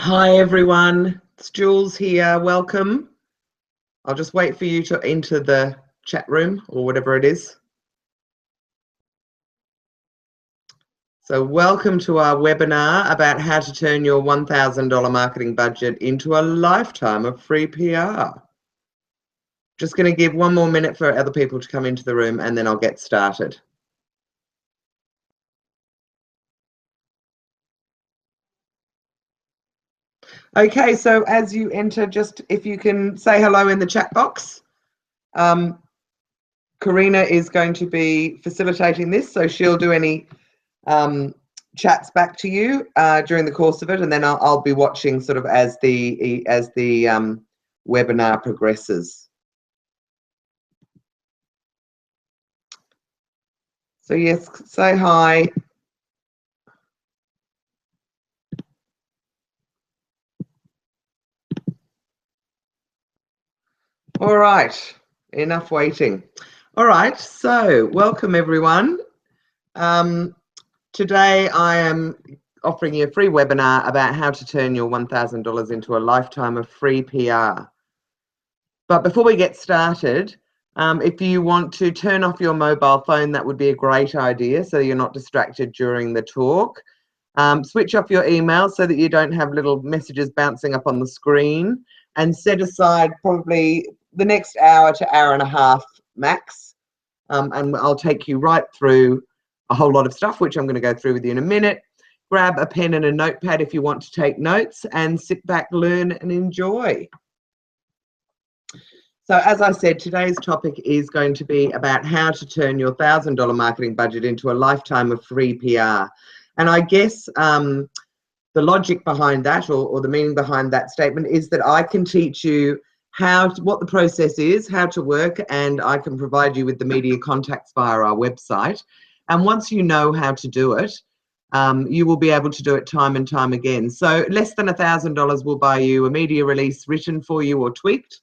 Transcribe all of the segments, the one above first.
Hi everyone, it's Jules here. Welcome. I'll just wait for you to enter the chat room or whatever it is. So welcome to our webinar about how to turn your $1,000 marketing budget into a lifetime of free PR. Just going to give one more minute for other people to come into the room and then I'll get started. Okay, so as you enter, just if you can say hello in the chat box. Karina is going to be facilitating this, so she'll do any chats back to you during the course of it, and then I'll be watching sort of as the webinar progresses. So yes, say hi. All right, enough waiting. All right, so welcome everyone. Today I am offering you a free webinar about how to turn your $1,000 into a lifetime of free PR. But before we get started, if you want to turn off your mobile phone, that would be a great idea so you're not distracted during the talk. Switch off your email so that you don't have little messages bouncing up on the screen, and set aside probably the next hour to hour and a half max. And I'll take you right through a whole lot of stuff, which I'm going to go through with you in a minute. Grab a pen and a notepad if you want to take notes, and sit back, learn and enjoy. So as I said, today's topic is going to be about how to turn your $1,000 marketing budget into a lifetime of free PR. And I guess the logic behind that, or the meaning behind that statement, is that I can teach you what the process is, how to work, and I can provide you with the media contacts via our website. And once you know how to do it, you will be able to do it time and time again. So less than $1,000 will buy you a media release written for you or tweaked.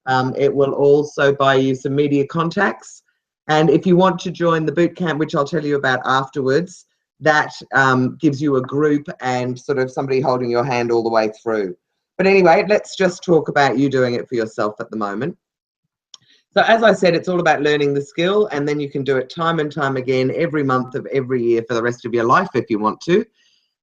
It will also buy you some media contacts. And if you want to join the bootcamp, which I'll tell you about afterwards, that gives you a group and sort of somebody holding your hand all the way through. But anyway, let's just talk about you doing it for yourself at the moment. So as I said, it's all about learning the skill, and then you can do it time and time again every month of every year for the rest of your life if you want to.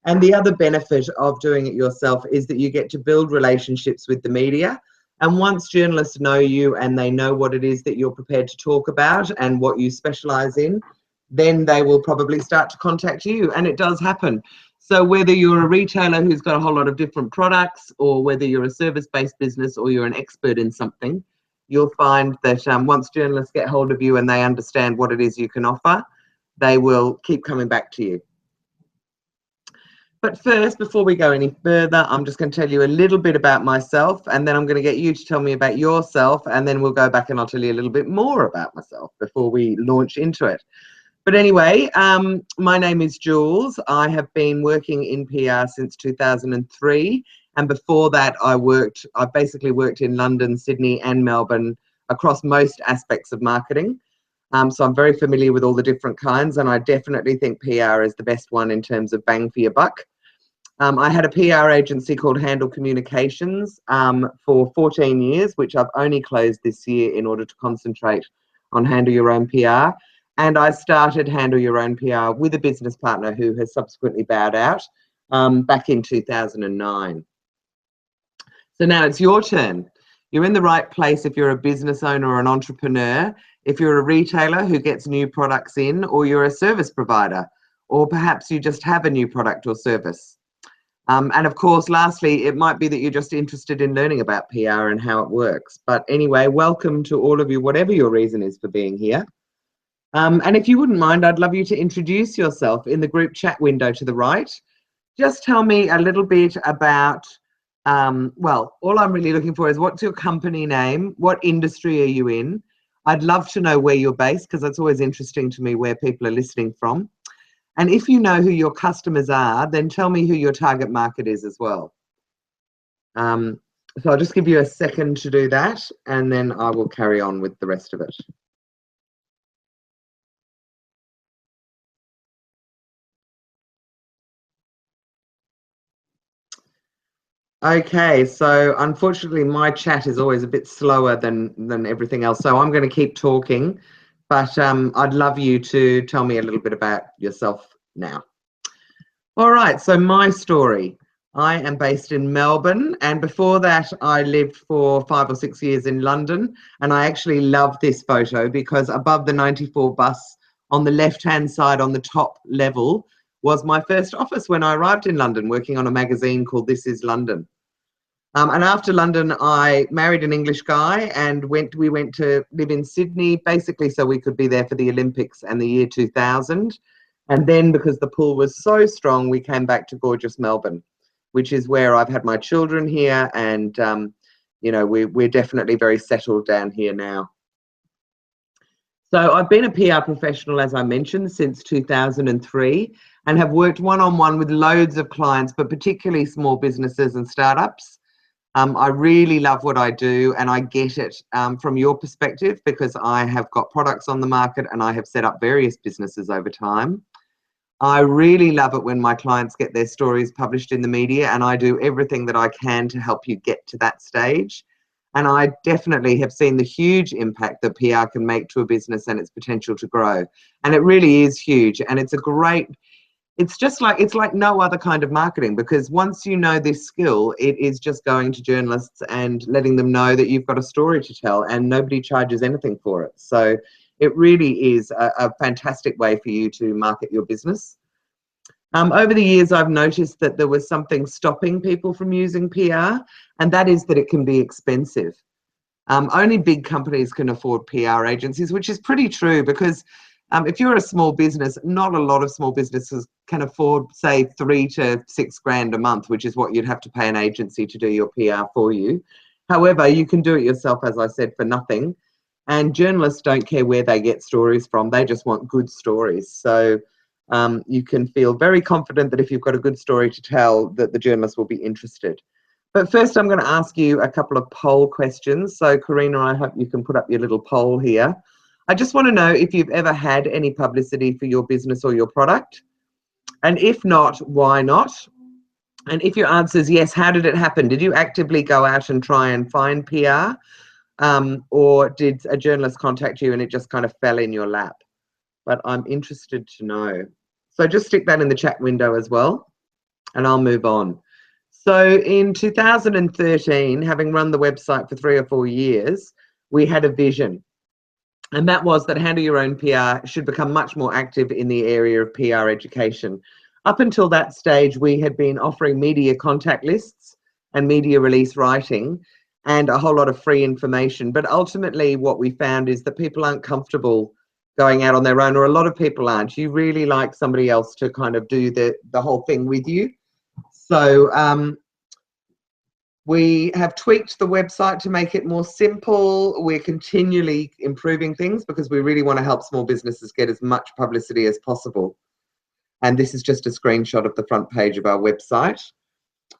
And the other benefit of doing it yourself is that you get to build relationships with the media. And once journalists know you and they know what it is that you're prepared to talk about and what you specialize in, then they will probably start to contact you. And it does happen. So whether you're a retailer who's got a whole lot of different products, or whether you're a service-based business or you're an expert in something, you'll find that once journalists get hold of you and they understand what it is you can offer, they will keep coming back to you. But first, before we go any further, I'm just going to tell you a little bit about myself, and then I'm going to get you to tell me about yourself, and then we'll go back and I'll tell you a little bit more about myself before we launch into it. But anyway, my name is Jules. I have been working in PR since 2003, and before that I basically worked in London, Sydney and Melbourne across most aspects of marketing. So I'm very familiar with all the different kinds, and I definitely think PR is the best one in terms of bang for your buck. I had a PR agency called Handle Communications for 14 years, which I've only closed this year in order to concentrate on Handle Your Own PR. And I started Handle Your Own PR with a business partner who has subsequently bowed out back in 2009. So now it's your turn. You're in the right place if you're a business owner or an entrepreneur, if you're a retailer who gets new products in, or you're a service provider, or perhaps you just have a new product or service. And of course, lastly, it might be that you're just interested in learning about PR and how it works. But anyway, welcome to all of you, whatever your reason is for being here. And if you wouldn't mind, I'd love you to introduce yourself in the group chat window to the right. Just tell me a little bit about, well, all I'm really looking for is what's your company name? What industry are you in? I'd love to know where you're based, because it's always interesting to me where people are listening from. And if you know who your customers are, then tell me who your target market is as well. So I'll just give you a second to do that, and then I will carry on with the rest of it. Okay, so unfortunately my chat is always a bit slower than everything else, so I'm going to keep talking, but I'd love you to tell me a little bit about yourself now. All right, so my story. I am based in Melbourne, and before that, I lived for 5 or 6 years in London. And I actually love this photo because above the 94 bus on the left-hand side on the top level was my first office when I arrived in London, working on a magazine called This Is London. And after London, I married an English guy and we went to live in Sydney, basically so we could be there for the Olympics and the year 2000. And then because the pull was so strong, we came back to gorgeous Melbourne, which is where I've had my children here. And, we're definitely very settled down here now. So I've been a PR professional, as I mentioned, since 2003 and have worked one-on-one with loads of clients, but particularly small businesses and startups. I really love what I do, and I get it from your perspective because I have got products on the market and I have set up various businesses over time. I really love it when my clients get their stories published in the media, and I do everything that I can to help you get to that stage. And I definitely have seen the huge impact that PR can make to a business and its potential to grow. And it really is huge, and it's like no other kind of marketing, because once you know this skill, it is just going to journalists and letting them know that you've got a story to tell, and nobody charges anything for it. So it really is a fantastic way for you to market your business. Over the years, I've noticed that there was something stopping people from using PR, and that is that it can be expensive. Only big companies can afford PR agencies, which is pretty true because if you're a small business, not a lot of small businesses can afford, say, 3 to 6 grand a month, which is what you'd have to pay an agency to do your PR for you. However, you can do it yourself, as I said, for nothing. And journalists don't care where they get stories from. They just want good stories. So you can feel very confident that if you've got a good story to tell, that the journalists will be interested. But first, I'm going to ask you a couple of poll questions. So, Karina, I hope you can put up your little poll here. I just want to know if you've ever had any publicity for your business or your product. And if not, why not? And if your answer is yes, how did it happen? Did you actively go out and try and find PR? Or did a journalist contact you and it just kind of fell in your lap? But I'm interested to know. So just stick that in the chat window as well, and I'll move on. So in 2013, having run the website for 3 or 4 years, we had a vision. And that was that Handle Your Own PR should become much more active in the area of PR education. Up until that stage, we had been offering media contact lists and media release writing and a whole lot of free information. But ultimately, what we found is that people aren't comfortable going out on their own, or a lot of people aren't. You really like somebody else to kind of do the whole thing with you. So we have tweaked the website to make it more simple. We're continually improving things because we really want to help small businesses get as much publicity as possible. And this is just a screenshot of the front page of our website.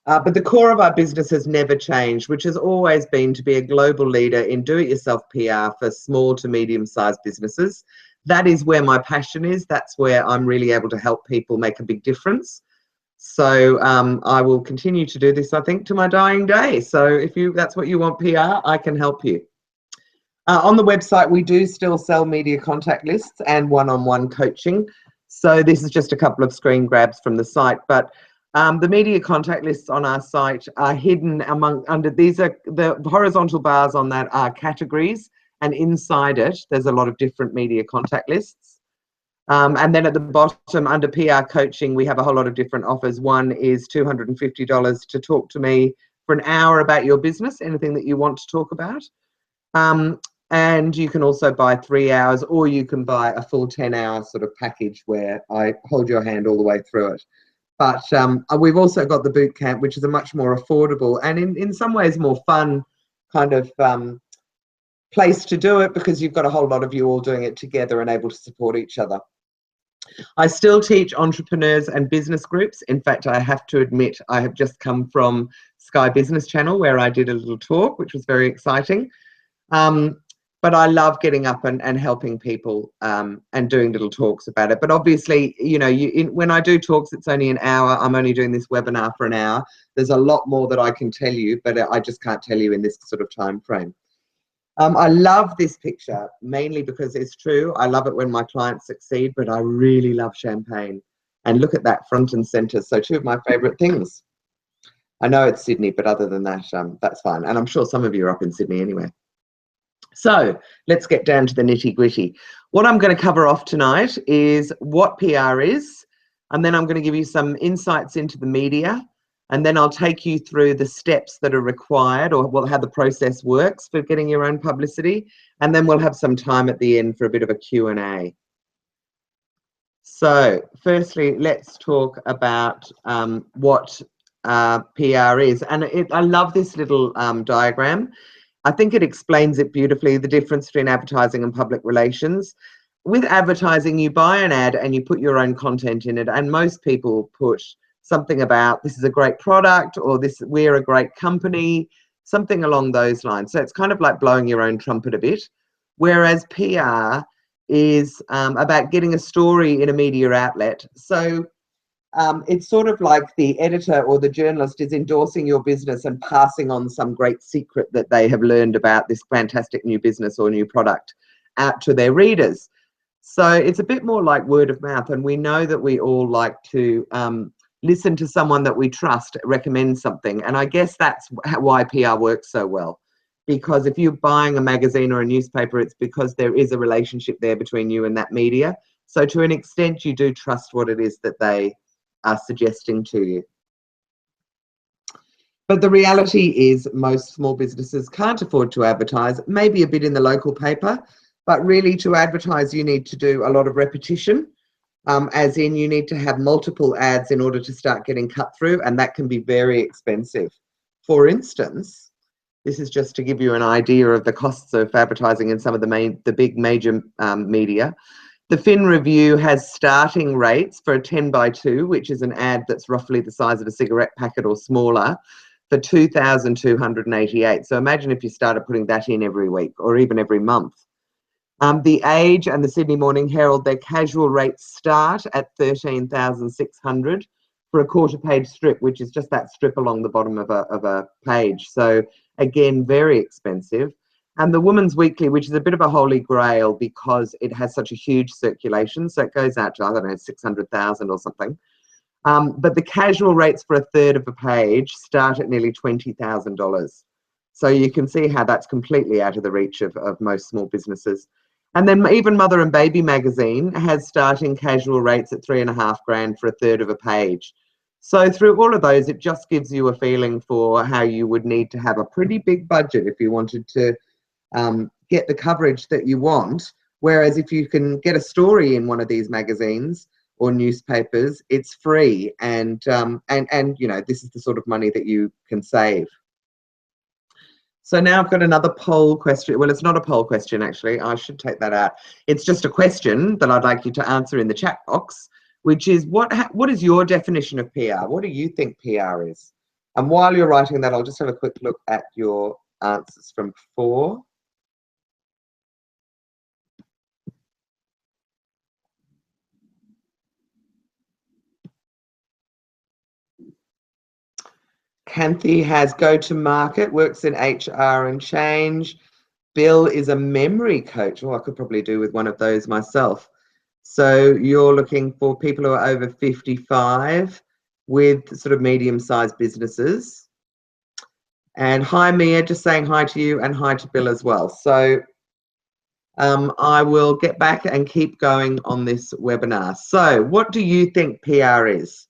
But the core of our business has never changed, which has always been to be a global leader in do-it-yourself PR for small to medium-sized businesses. That is where my passion is. That's where I'm really able to help people make a big difference. So I will continue to do this, I think, to my dying day. So if that's what you want, PR, I can help you. On the website, we do still sell media contact lists and one-on-one coaching. So this is just a couple of screen grabs from the site. But the media contact lists on our site are hidden under these are the horizontal bars on that are categories, and inside it, there's a lot of different media contact lists. And then at the bottom, under PR coaching, we have a whole lot of different offers. One is $250 to talk to me for an hour about your business, anything that you want to talk about. And you can also buy 3 hours, or you can buy a full 10-hour sort of package where I hold your hand all the way through it. But we've also got the boot camp, which is a much more affordable and in some ways more fun kind of place to do it, because you've got a whole lot of you all doing it together and able to support each other. I still teach entrepreneurs and business groups. In fact, I have to admit, I have just come from Sky Business Channel where I did a little talk, which was very exciting. But I love getting up and helping people and doing little talks about it. But obviously, you know, when I do talks, it's only an hour. I'm only doing this webinar for an hour. There's a lot more that I can tell you, but I just can't tell you in this sort of time frame. I love this picture, mainly because it's true. I love it when my clients succeed, but I really love champagne. And look at that front and center. So two of my favorite things. I know it's Sydney, but other than that, that's fine. And I'm sure some of you are up in Sydney anyway. So let's get down to the nitty gritty. What I'm going to cover off tonight is what PR is, and then I'm going to give you some insights into the media, and then I'll take you through the steps that are required, or well, how the process works for getting your own publicity, and then we'll have some time at the end for a bit of a Q&A. So firstly, let's talk about what PR is. And I love this little diagram. I think it explains it beautifully, the difference between advertising and public relations. With advertising, you buy an ad and you put your own content in it, and most people put something about this is a great product, or we're a great company, something along those lines. So it's kind of like blowing your own trumpet a bit, whereas PR is about getting a story in a media outlet. So it's sort of like the editor or the journalist is endorsing your business and passing on some great secret that they have learned about this fantastic new business or new product out to their readers. So it's a bit more like word of mouth, and we know that we all like to listen to someone that we trust recommend something, and I guess that's why PR works so well, because if you're buying a magazine or a newspaper, it's because there is a relationship there between you and that media. So to an extent, you do trust what it is that they are suggesting to you. But the reality is most small businesses can't afford to advertise, maybe a bit in the local paper, but really to advertise you need to do a lot of repetition, as in you need to have multiple ads in order to start getting cut through, and that can be very expensive. For instance, this is just to give you an idea of the costs of advertising in some of the big major media. The Fin Review has starting rates for a 10x2, which is an ad that's roughly the size of a cigarette packet or smaller, for $2,288. So imagine if you started putting that in every week or even every month. The Age and the Sydney Morning Herald, their casual rates start at $13,600 for a quarter-page strip, which is just that strip along the bottom of a page. So again, very expensive. And the Woman's Weekly, which is a bit of a holy grail because it has such a huge circulation. So it goes out to, I don't know, 600,000 or something. But the casual rates for a third of a page start at nearly $20,000. So you can see how that's completely out of the reach of most small businesses. And then even Mother and Baby magazine has starting casual rates at $3,500 for a third of a page. So through all of those, it just gives you a feeling for how you would need to have a pretty big budget if you wanted to get the coverage that you want. Whereas if you can get a story in one of these magazines or newspapers, it's free, and you know, this is the sort of money that you can save. So now I've got another poll question. Well, it's not a poll question, actually. I should take that out. It's just a question that I'd like you to answer in the chat box, which is what is your definition of PR? What do you think PR is? And while you're writing that, I'll just have a quick look at your answers from before. Kathy has go-to-market, works in HR and change. Bill is a memory coach. Oh, I could probably do with one of those myself. So you're looking for people who are over 55 with sort of medium-sized businesses. And hi, Mia, just saying hi to you and hi to Bill as well. So I will get back and keep going on this webinar. So what do you think PR is?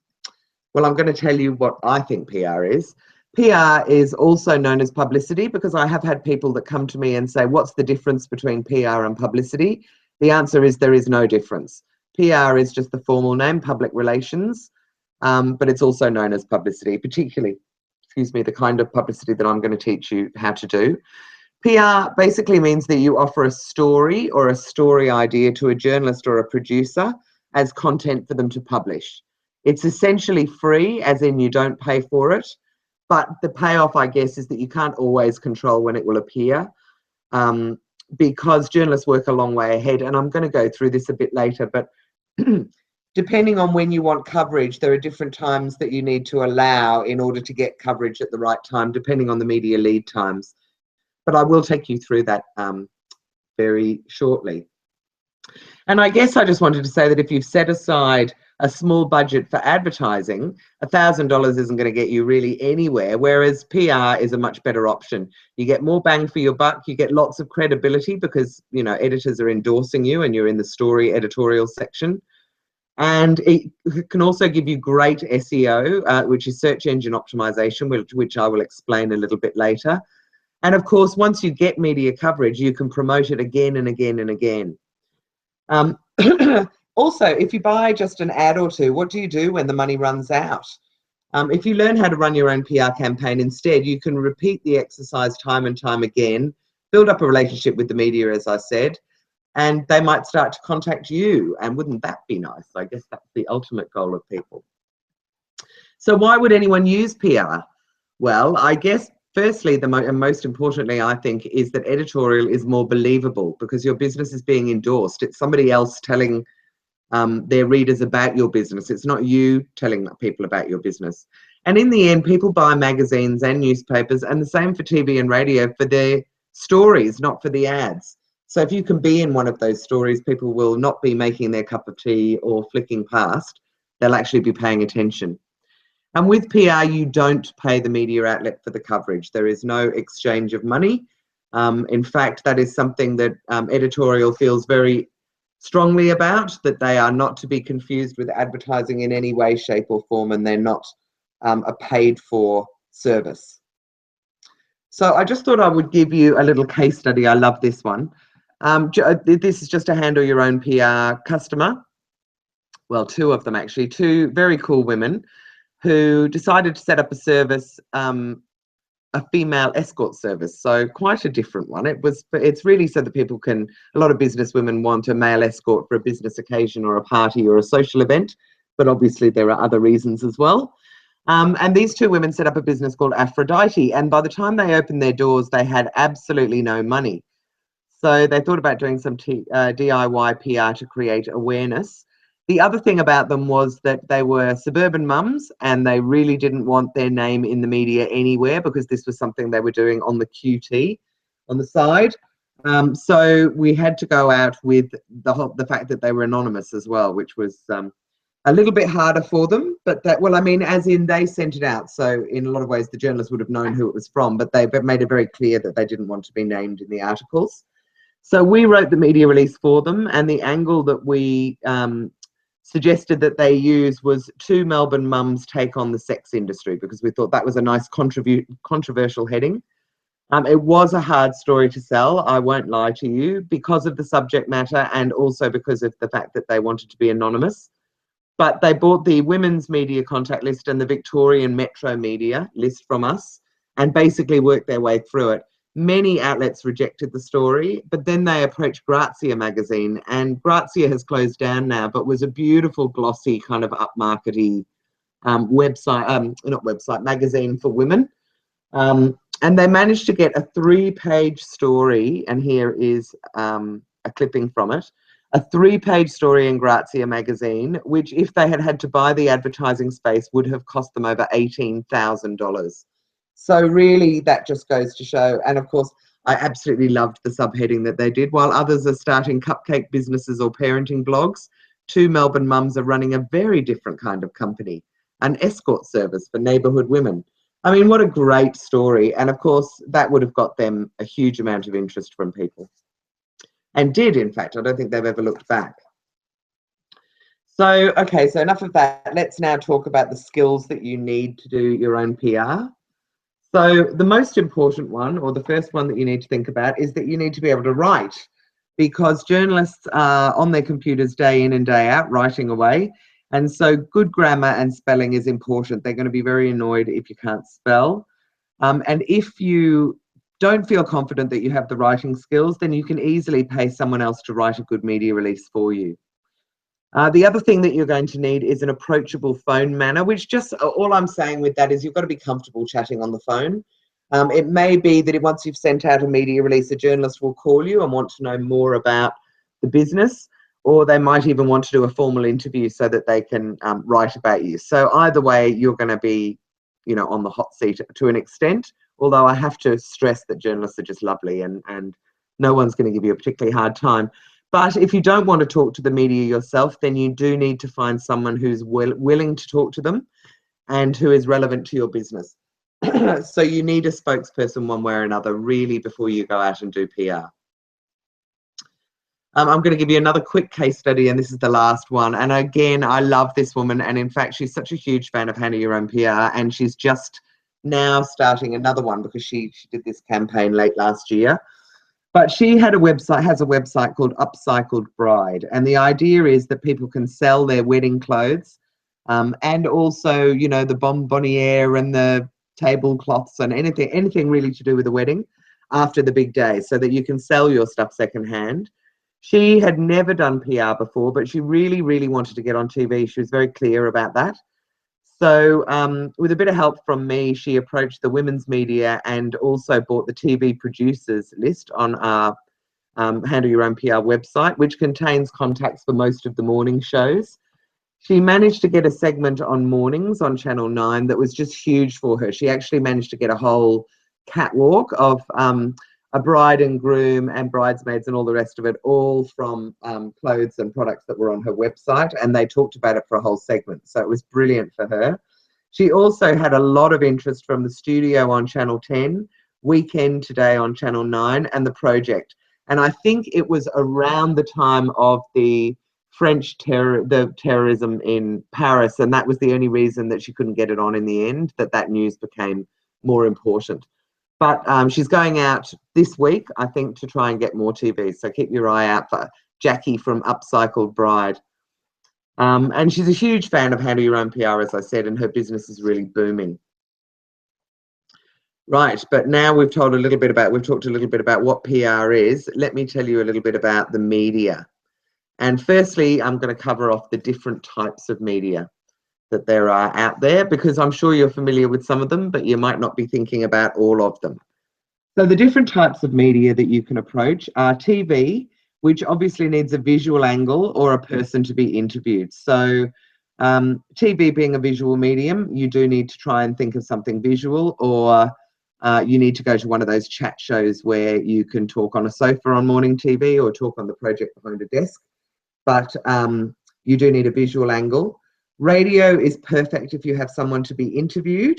Well, I'm going to tell you what I think PR is. PR is also known as publicity, because I have had people that come to me and say, what's the difference between PR and publicity? The answer is there is no difference. PR is just the formal name, public relations, but it's also known as publicity, particularly, excuse me, the kind of publicity that I'm going to teach you how to do. PR basically means that you offer a story or a story idea to a journalist or a producer as content for them to publish. It's essentially free, as in you don't pay for it, but the payoff, I guess, is that you can't always control when it will appear. because journalists work a long way ahead. And I'm going to go through this a bit later, but depending on when you want coverage, there are different times that you need to allow in order to get coverage at the right time, depending on the media lead times. But I will take you through that very shortly. And I guess I just wanted to say that if you've set aside a small budget for advertising, $1,000 isn't going to get you really anywhere, whereas PR is a much better option. You get more bang for your buck, you get lots of credibility because, you know, editors are endorsing you and you're in the story editorial section. And it can also give you great SEO, which is search engine optimization, which I will explain a little bit later. And of course, once you get media coverage, you can promote it again and again and again. Also, if you buy just an ad or two, what do you do when the money runs out? If you learn how to run your own PR campaign instead, you can repeat the exercise time and time again, build up a relationship with the media, as I said, and they might start to contact you. And wouldn't that be nice? I guess that's the ultimate goal of people. So why would anyone use PR? Well, I guess firstly, and most importantly, I think, is that editorial is more believable because your business is being endorsed. It's somebody else telling their readers about your business. It's not you telling people about your business. And in the end, people buy magazines and newspapers, and the same for TV and radio, for their stories, not for the ads. So if you can be in one of those stories, people will not be making their cup of tea or flicking past. They'll actually be paying attention. And with PR, you don't pay the media outlet for the coverage. There is no exchange of money. In fact, that is something that editorial feels very strongly about, that they are not to be confused with advertising in any way, shape or form, and they're not a paid for service. So I just thought I would give you a little case study. I love this one. This is just to handle your own PR customer. Well, two of them actually, two very cool women who decided to set up a service, a female escort service. So quite a different one. It's really so that people can, a lot of business women want a male escort for a business occasion or a party or a social event, but obviously there are other reasons as well. And these two women set up a business called Aphrodite, and by the time they opened their doors, they had absolutely no money. So they thought about doing some DIY PR to create awareness. The other thing about them was that they were suburban mums and they really didn't want their name in the media anywhere because this was something they were doing on the QT on the side. So we had to go out with the fact that they were anonymous as well, which was a little bit harder for them. But that, well, I mean, as in they sent it out. So in a lot of ways, the journalists would have known who it was from, but they made it very clear that they didn't want to be named in the articles. So we wrote the media release for them, and the angle that we suggested that they use was two Melbourne mums take on the sex industry, because we thought that was a nice controversial heading. It was a hard story to sell, I won't lie to you, because of the subject matter and also because of the fact that they wanted to be anonymous. But they bought the women's media contact list and the Victorian Metro media list from us and basically worked their way through it. Many outlets rejected the story, but then they approached Grazia magazine, and Grazia has closed down now, but was a beautiful, glossy, kind of upmarkety magazine for women. And they managed to get a 3-page story, and here is a clipping from it, a 3-page story in Grazia magazine, which if they had had to buy the advertising space would have cost them over $18,000. So really, that just goes to show. And of course, I absolutely loved the subheading that they did. While others are starting cupcake businesses or parenting blogs, two Melbourne mums are running a very different kind of company, an escort service for neighbourhood women. I mean, what a great story. And of course, that would have got them a huge amount of interest from people. And did, in fact. I don't think they've ever looked back. So, okay, so enough of that. Let's now talk about the skills that you need to do your own PR. So the most important one, or the first one that you need to think about, is that you need to be able to write, because journalists are on their computers day in and day out writing away. And so good grammar and spelling is important. They're going to be very annoyed if you can't spell. And if you don't feel confident that you have the writing skills, then you can easily pay someone else to write a good media release for you. The other thing that you're going to need is an approachable phone manner, which just all I'm saying with that is you've got to be comfortable chatting on the phone. It may be that once you've sent out a media release, a journalist will call you and want to know more about the business, or they might even want to do a formal interview so that they can write about you. So either way, you're going to be, you know, on the hot seat to an extent, although I have to stress that journalists are just lovely and no one's going to give you a particularly hard time. But if you don't want to talk to the media yourself, then you do need to find someone who's willing to talk to them and who is relevant to your business. So you need a spokesperson one way or another, really, before you go out and do PR. I'm going to give you another quick case study, and this is the last one. And again, I love this woman, and in fact, she's such a huge fan of Handle Your Own PR, and she's just now starting another one because she did this campaign late last year. But she has a website called Upcycled Bride, and the idea is that people can sell their wedding clothes, and also, you know, the bonbonniere and the tablecloths and anything really to do with the wedding after the big day, so that you can sell your stuff secondhand. She had never done PR before, but she really, really wanted to get on TV. She was very clear about that. So with a bit of help from me, she approached the women's media and also bought the TV producers list on our Handle Your Own PR website, which contains contacts for most of the morning shows. She managed to get a segment on mornings on Channel 9 that was just huge for her. She actually managed to get a whole catwalk of a bride and groom and bridesmaids and all the rest of it, all from clothes and products that were on her website, and they talked about it for a whole segment. So it was brilliant for her. She also had a lot of interest from the studio on Channel 10, Weekend Today on Channel 9, and The Project. And I think it was around the time of the French terrorism in Paris, and that was the only reason that she couldn't get it on in the end, that news became more important. But she's going out this week, I think, to try and get more TV. So keep your eye out for Jackie from Upcycled Bride. And she's a huge fan of Handle Your Own PR, as I said, and her business is really booming. Right, but now we've talked a little bit about what PR is. Let me tell you a little bit about the media. And firstly, I'm going to cover off the different types of media that there are out there, because I'm sure you're familiar with some of them, but you might not be thinking about all of them. So the different types of media that you can approach are TV, which obviously needs a visual angle or a person to be interviewed. So TV being a visual medium, you do need to try and think of something visual, or you need to go to one of those chat shows where you can talk on a sofa on morning TV or talk on the project behind a desk. But you do need a visual angle. Radio is perfect if you have someone to be interviewed.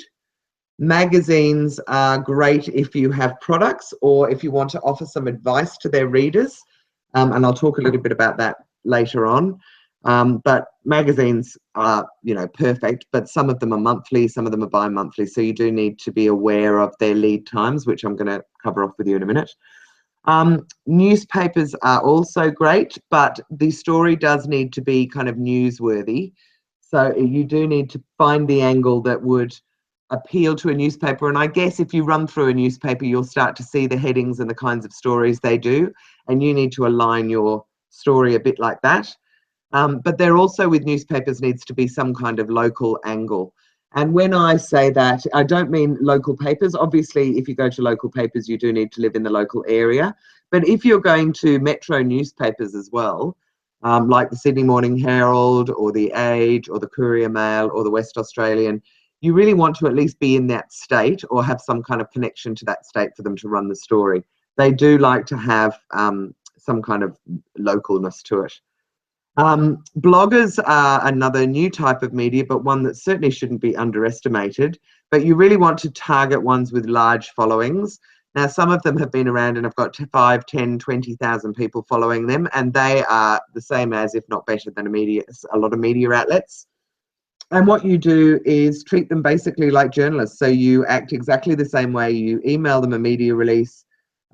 Magazines are great if you have products or if you want to offer some advice to their readers. And I'll talk a little bit about that later on. But magazines are, you know, perfect, but some of them are monthly, some of them are bi-monthly. So you do need to be aware of their lead times, which I'm going to cover off with you in a minute. Newspapers are also great, but the story does need to be kind of newsworthy. So you do need to find the angle that would appeal to a newspaper. And I guess if you run through a newspaper, you'll start to see the headings and the kinds of stories they do. And you need to align your story a bit like that. But there also with newspapers needs to be some kind of local angle. And when I say that, I don't mean local papers. Obviously, if you go to local papers, you do need to live in the local area. But if you're going to metro newspapers as well, like the Sydney Morning Herald or the Age or the Courier Mail or the West Australian, you really want to at least be in that state or have some kind of connection to that state for them to run the story. They do like to have some kind of localness to it. Bloggers are another new type of media, but one that certainly shouldn't be underestimated. But you really want to target ones with large followings. Now, some of them have been around and have got 5, 10, 20,000 people following them, and they are the same as, if not better than, a lot of media outlets. And what you do is treat them basically like journalists. So you act exactly the same way. You email them a media release,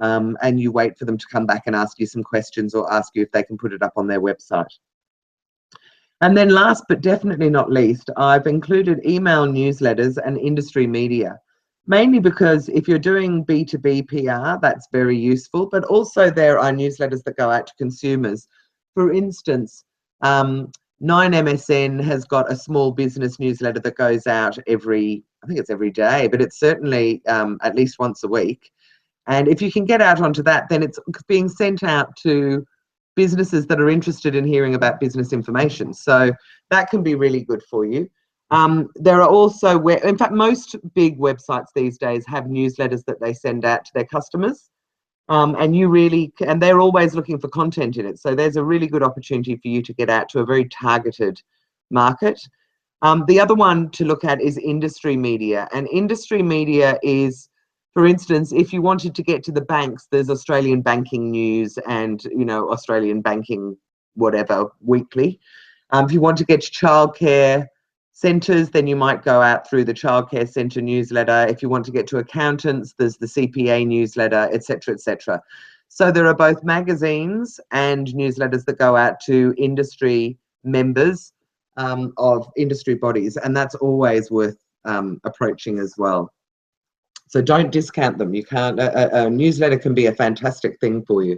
and you wait for them to come back and ask you some questions or ask you if they can put it up on their website. And then last but definitely not least, I've included email newsletters and industry media, mainly because if you're doing B2B PR, that's very useful, but also there are newsletters that go out to consumers. For instance, 9MSN has got a small business newsletter that goes out every I think it's every day, but it's certainly at least once a week. And if you can get out onto that, then it's being sent out to businesses that are interested in hearing about business information. So that can be really good for you. There are also, in fact, most big websites these days have newsletters that they send out to their customers. And they're always looking for content in it. So there's a really good opportunity for you to get out to a very targeted market. The other one to look at is industry media. And industry media is, for instance, if you wanted to get to the banks, there's Australian banking news and, Australian banking, whatever, weekly. If you want to get to childcare centres, then you might go out through the childcare centre newsletter. If you want to get to accountants, there's the CPA newsletter, etc., etc. So there are both magazines and newsletters that go out to industry members of industry bodies, and that's always worth approaching as well. So don't discount them. You can't. A newsletter can be a fantastic thing for you.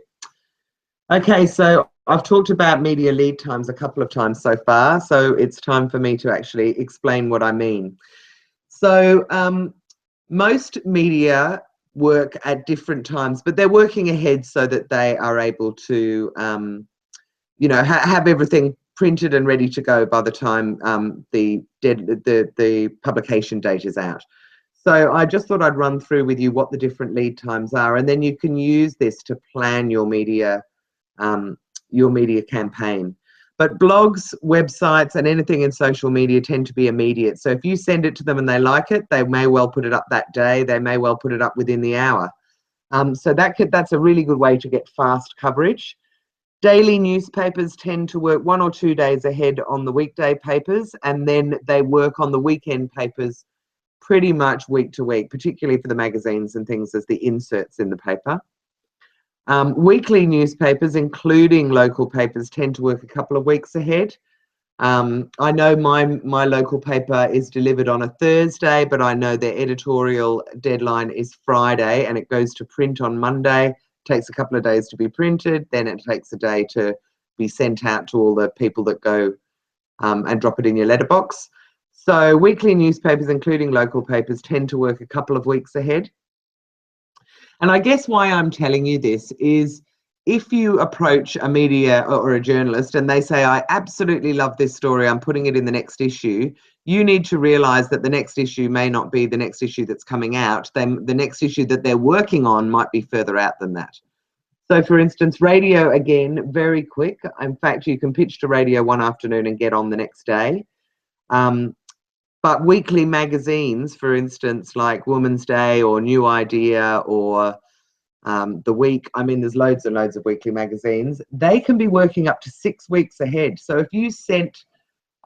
Okay, so I've talked about media lead times a couple of times so far, so it's time for me to actually explain what I mean. So most media work at different times, but they're working ahead so that they are able to, have everything printed and ready to go by the time the publication date is out. So I just thought I'd run through with you what the different lead times are, and then you can use this to plan your media campaign. But blogs, websites, and anything in social media tend to be immediate. So if you send it to them and they like it, they may well put it up that day. They may well put it up within the hour. So that's a really good way to get fast coverage. Daily newspapers tend to work 1 or 2 days ahead on the weekday papers, and then they work on the weekend papers pretty much week to week, particularly for the magazines and things as the inserts in the paper. Weekly newspapers, including local papers, tend to work a couple of weeks ahead. I know my local paper is delivered on a Thursday, but I know their editorial deadline is Friday, and it goes to print on Monday. It takes a couple of days to be printed, then it takes a day to be sent out to all the people that go and drop it in your letterbox. So weekly newspapers, including local papers, tend to work a couple of weeks ahead. And I guess why I'm telling you this is if you approach a media or a journalist and they say, I absolutely love this story, I'm putting it in the next issue, you need to realise that the next issue may not be the next issue that's coming out. Then the next issue that they're working on might be further out than that. So, for instance, radio, again, very quick. In fact, you can pitch to radio one afternoon and get on the next day. But weekly magazines, for instance, like Woman's Day or New Idea or The Week, I mean, there's loads and loads of weekly magazines. They can be working up to 6 weeks ahead. So if you sent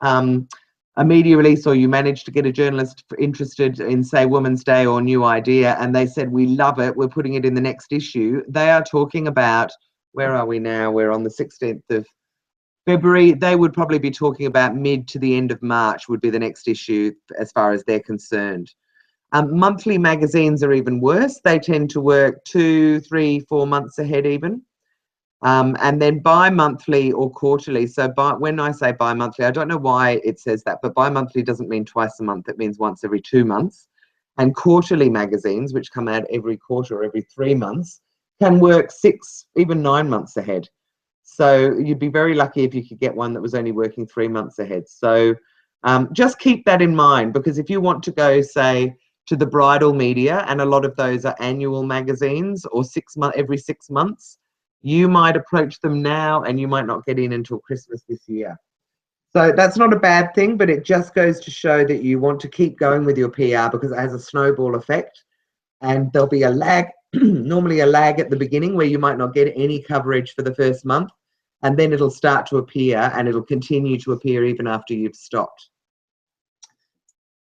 a media release or you managed to get a journalist interested in, say, Woman's Day or New Idea, and they said, we love it, we're putting it in the next issue, they are talking about, where are we now? We're on the 16th of February. They would probably be talking about mid to the end of March would be the next issue as far as they're concerned. Monthly magazines are even worse. They tend to work 2, 3, 4 months ahead even. And then bi-monthly or quarterly. So when I say bi-monthly, I don't know why it says that, but bi-monthly doesn't mean twice a month. It means once every 2 months. And quarterly magazines, which come out every quarter or every 3 months, can work 6, even 9 months ahead. So you'd be very lucky if you could get one that was only working 3 months ahead. So just keep that in mind, because if you want to go, say, to the bridal media, and a lot of those are annual magazines or every 6 months, you might approach them now and you might not get in until Christmas this year. So that's not a bad thing, but it just goes to show that you want to keep going with your PR because it has a snowball effect, and there'll be a lag, normally a lag at the beginning where you might not get any coverage for the first month, and then it'll start to appear and it'll continue to appear even after you've stopped.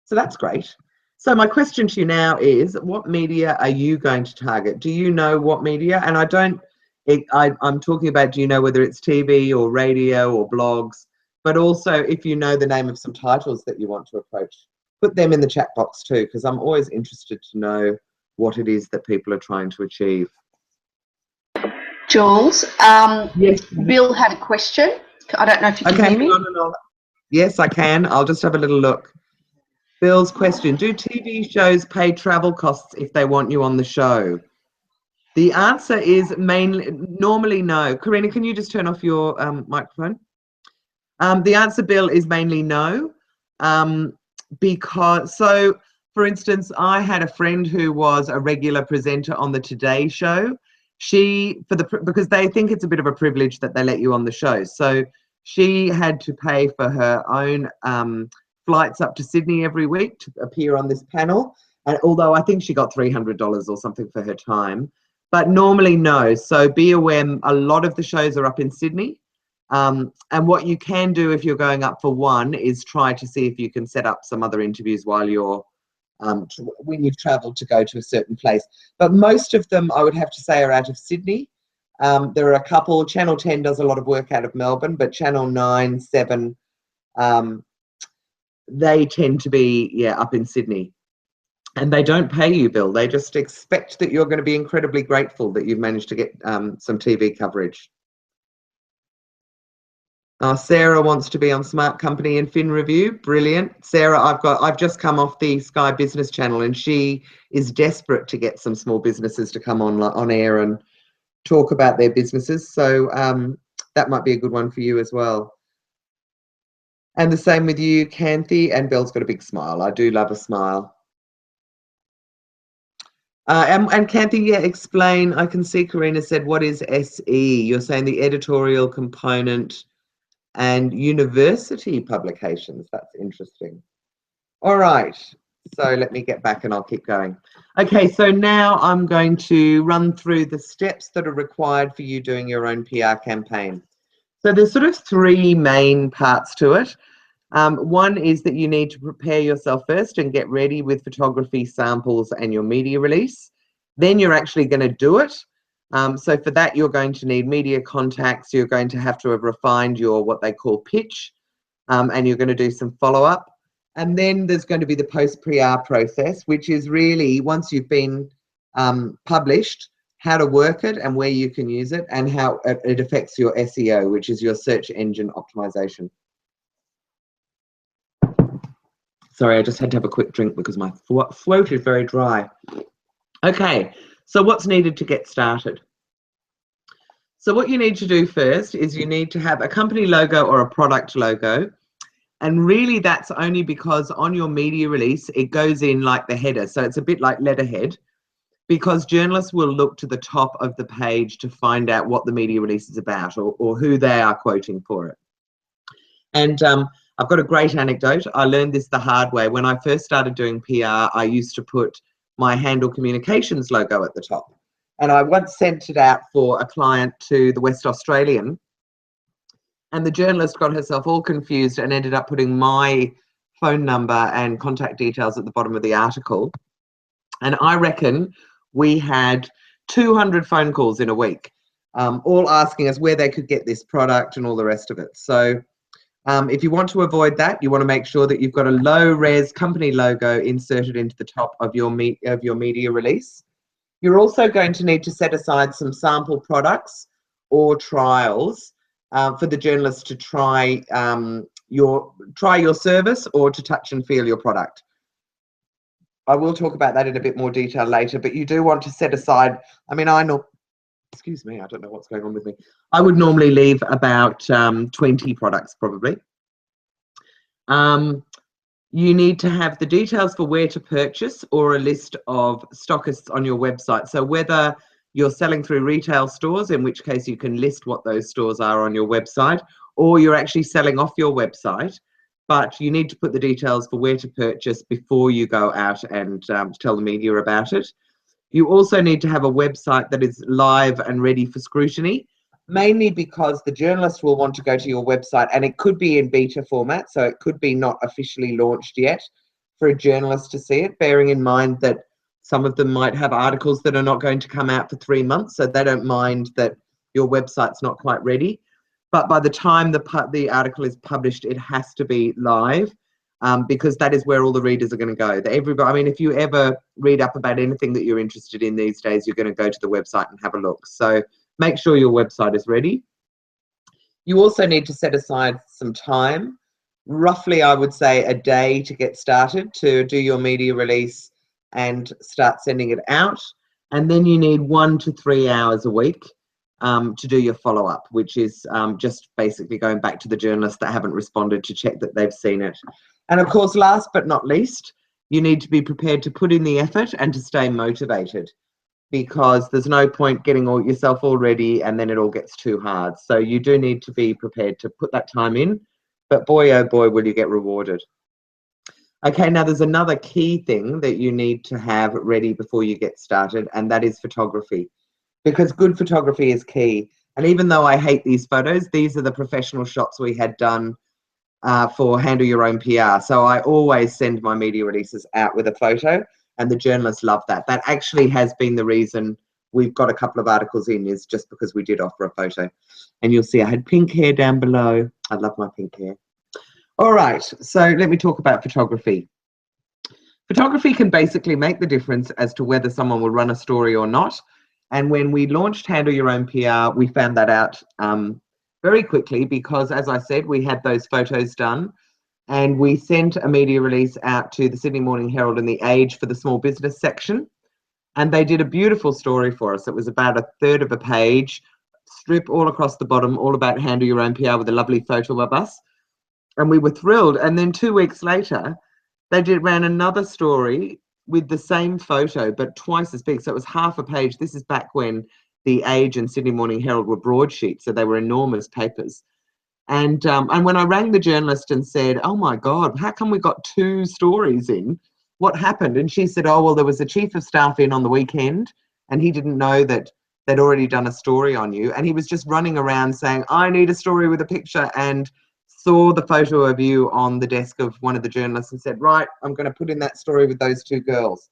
So that's great. So my question to you now is, what media are you going to target? Do you know what media? And I'm talking about, do you know whether it's TV or radio or blogs, but also if you know the name of some titles that you want to approach, put them in the chat box too, because I'm always interested to know what it is that people are trying to achieve. Jules, yes. Bill had a question. I don't know if you can hear me. No. Yes, I can. I'll just have a little look. Bill's question, do TV shows pay travel costs if they want you on the show? The answer is normally no. Karina, can you just turn off your microphone? The answer, Bill, is mainly no. So for instance, I had a friend who was a regular presenter on the Today Show. Because they think it's a bit of a privilege that they let you on the show. So she had to pay for her own flights up to Sydney every week to appear on this panel. And although I think she got $300 or something for her time, but normally no. So be aware, a lot of the shows are up in Sydney. And what you can do if you're going up for one is try to see if you can set up some other interviews while you're when you've travelled to go to a certain place. But most of them, I would have to say, are out of Sydney. There are a couple. Channel 10 does a lot of work out of Melbourne, but Channel 9, 7, they tend to be, up in Sydney. And they don't pay you, Bill. They just expect that you're going to be incredibly grateful that you've managed to get some TV coverage. Sarah wants to be on Smart Company and Fin Review. Brilliant. Sarah, I've just come off the Sky Business Channel, and she is desperate to get some small businesses to come on air and talk about their businesses. So that might be a good one for you as well. And the same with you, Canthi, and Bell's got a big smile. I do love a smile. And Canthi, explain. I can see Karina said, what is SE? You're saying the editorial component and university publications. That's interesting. All right, so let me get back and I'll keep going. Okay, so now I'm going to run through the steps that are required for you doing your own PR campaign. So there's sort of three main parts to it. One is that you need to prepare yourself first and get ready with photography, samples, and your media release. Then you're actually going to do it. So for that, you're going to need media contacts. You're going to have refined your what they call pitch, and you're going to do some follow-up. And then there's going to be the post-PR process, which is really, once you've been published, how to work it and where you can use it, and how it affects your SEO, which is your search engine optimization. Sorry, I just had to have a quick drink because my throat is very dry. Okay. So what's needed to get started? So what you need to do first is you need to have a company logo or a product logo. And really that's only because on your media release, it goes in like the header. So it's a bit like letterhead, because journalists will look to the top of the page to find out what the media release is about, or who they are quoting for it. And I've got a great anecdote. I learned this the hard way. When I first started doing PR, I used to put my Handle Communications logo at the top. And I once sent it out for a client to the West Australian, and the journalist got herself all confused and ended up putting my phone number and contact details at the bottom of the article. And I reckon we had 200 phone calls in a week, all asking us where they could get this product and all the rest of it. So if you want to avoid that, you want to make sure that you've got a low-res company logo inserted into the top of your media release. You're also going to need to set aside some sample products or trials for the journalist to try your service or to touch and feel your product. I will talk about that in a bit more detail later, but you do want to set aside, excuse me, I don't know what's going on with me. I would normally leave about 20 products probably. You need to have the details for where to purchase or a list of stockists on your website. So whether you're selling through retail stores, in which case you can list what those stores are on your website, or you're actually selling off your website, but you need to put the details for where to purchase before you go out and tell the media about it. You also need to have a website that is live and ready for scrutiny, mainly because the journalist will want to go to your website, and it could be in beta format, so it could be not officially launched yet for a journalist to see it, bearing in mind that some of them might have articles that are not going to come out for 3 months, so they don't mind that your website's not quite ready. But by the time the article is published, it has to be live, because that is where all the readers are going to go. If you ever read up about anything that you're interested in these days, you're going to go to the website and have a look. So make sure your website is ready. You also need to set aside some time roughly, I would say, a day to get started to do your media release and start sending it out. And then you need 1 to 3 hours a week to do your follow-up, which is just basically going back to the journalists that haven't responded to check that they've seen it. And of course, last but not least, you need to be prepared to put in the effort and to stay motivated, because there's no point getting yourself all ready and then it all gets too hard. So you do need to be prepared to put that time in, but boy, oh boy, will you get rewarded. Okay, now there's another key thing that you need to have ready before you get started, and that is photography, because good photography is key. And even though I hate these photos, these are the professional shots we had done for Handle Your Own PR. So I always send my media releases out with a photo, and the journalists love that. That actually has been the reason we've got a couple of articles in, is just because we did offer a photo. And you'll see I had pink hair down below. I love my pink hair. All right, so let me talk about photography. Photography can basically make the difference as to whether someone will run a story or not. And when we launched Handle Your Own PR, we found that out very quickly, because, as I said, we had those photos done, and we sent a media release out to the Sydney Morning Herald and the Age for the small business section, and they did a beautiful story for us. It was about a third of a page, strip all across the bottom, all about Handle Your Own PR, with a lovely photo of us, and we were thrilled. And then 2 weeks later, they ran another story with the same photo, but twice as big. So it was half a page. This is back when the Age and Sydney Morning Herald were broadsheets, so they were enormous papers. And when I rang the journalist and said, oh my God, how come we got 2 stories in? What happened? And she said, oh, well, there was a chief of staff in on the weekend, and he didn't know that they'd already done a story on you. And he was just running around saying, I need a story with a picture, and saw the photo of you on the desk of one of the journalists and said, right, I'm going to put in that story with those 2 girls.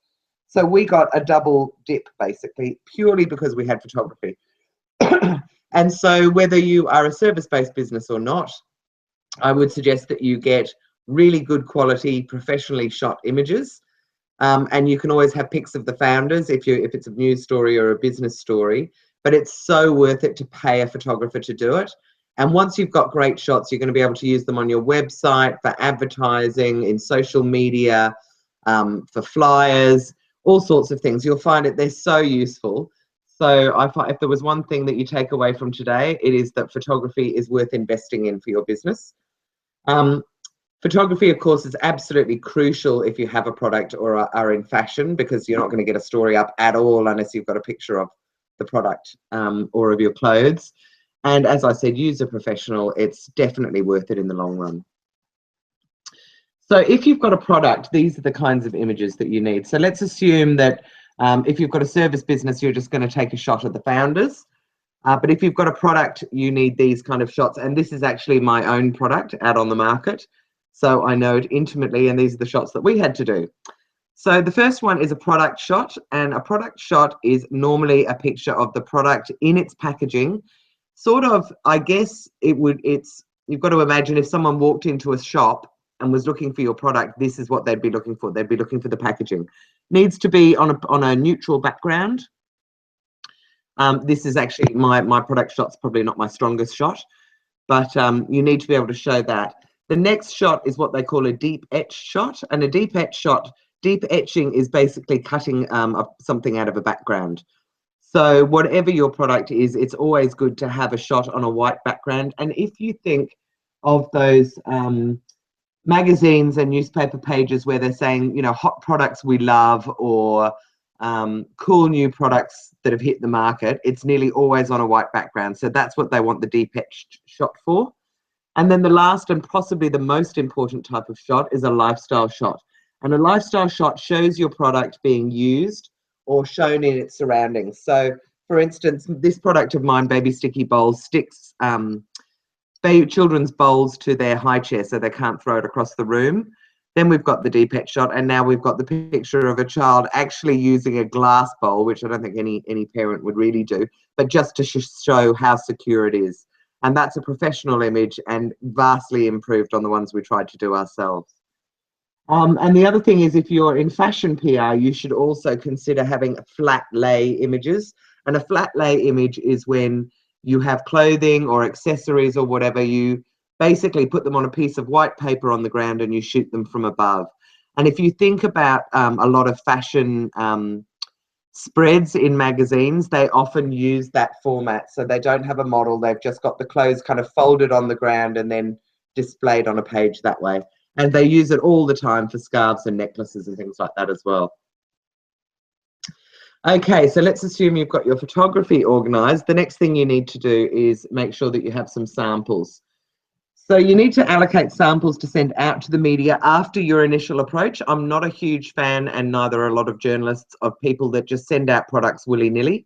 So we got a double dip, basically, purely because we had photography. And so whether you are a service-based business or not, I would suggest that you get really good quality, professionally shot images. And you can always have pics of the founders if it's a news story or a business story. But it's so worth it to pay a photographer to do it. And once you've got great shots, you're going to be able to use them on your website, for advertising, in social media, for flyers, all sorts of things. You'll find it, they're so useful. So I find, if there was one thing that you take away from today, it is that photography is worth investing in for your business. Photography, of course, is absolutely crucial if you have a product or are in fashion, because you're not going to get a story up at all unless you've got a picture of the product or of your clothes. And as I said, use a professional. It's definitely worth it in the long run. So if you've got a product, these are the kinds of images that you need. So let's assume that if you've got a service business, you're just going to take a shot of the founders. But if you've got a product, you need these kind of shots. And this is actually my own product out on the market, so I know it intimately, and these are the shots that we had to do. So the first one is a product shot, and a product shot is normally a picture of the product in its packaging. Sort of, I guess you've got to imagine if someone walked into a shop and was looking for your product, this is what they'd be looking for. They'd be looking for the packaging. Needs to be on a neutral background. This is actually my product shot's probably not my strongest shot, but you need to be able to show that. The next shot is what they call a deep etch shot, and a deep etch shot, deep etching is basically cutting something out of a background. So whatever your product is, it's always good to have a shot on a white background. And if you think of those magazines and newspaper pages where they're saying, you know, hot products we love, or cool new products that have hit the market, it's nearly always on a white background. So that's what they want the deep etched shot for. And then the last and possibly the most important type of shot is a lifestyle shot. And a lifestyle shot shows your product being used or shown in its surroundings. So, for instance, this product of mine, Baby Sticky Bowls, sticks children's bowls to their high chair so they can't throw it across the room. Then we've got the deep etch shot, and now we've got the picture of a child actually using a glass bowl, which I don't think any parent would really do, but just to show how secure it is. And that's a professional image and vastly improved on the ones we tried to do ourselves. And the other thing is, if you're in fashion PR, you should also consider having flat lay images. And a flat lay image is when you have clothing or accessories or whatever, you basically put them on a piece of white paper on the ground and you shoot them from above. And if you think about a lot of fashion spreads in magazines, they often use that format. So they don't have a model, they've just got the clothes kind of folded on the ground and then displayed on a page that way. And they use it all the time for scarves and necklaces and things like that as well. Okay, so let's assume you've got your photography organized. The next thing you need to do is make sure that you have some samples. So you need to allocate samples to send out to the media after your initial approach. I'm not a huge fan, and neither are a lot of journalists, of people that just send out products willy-nilly.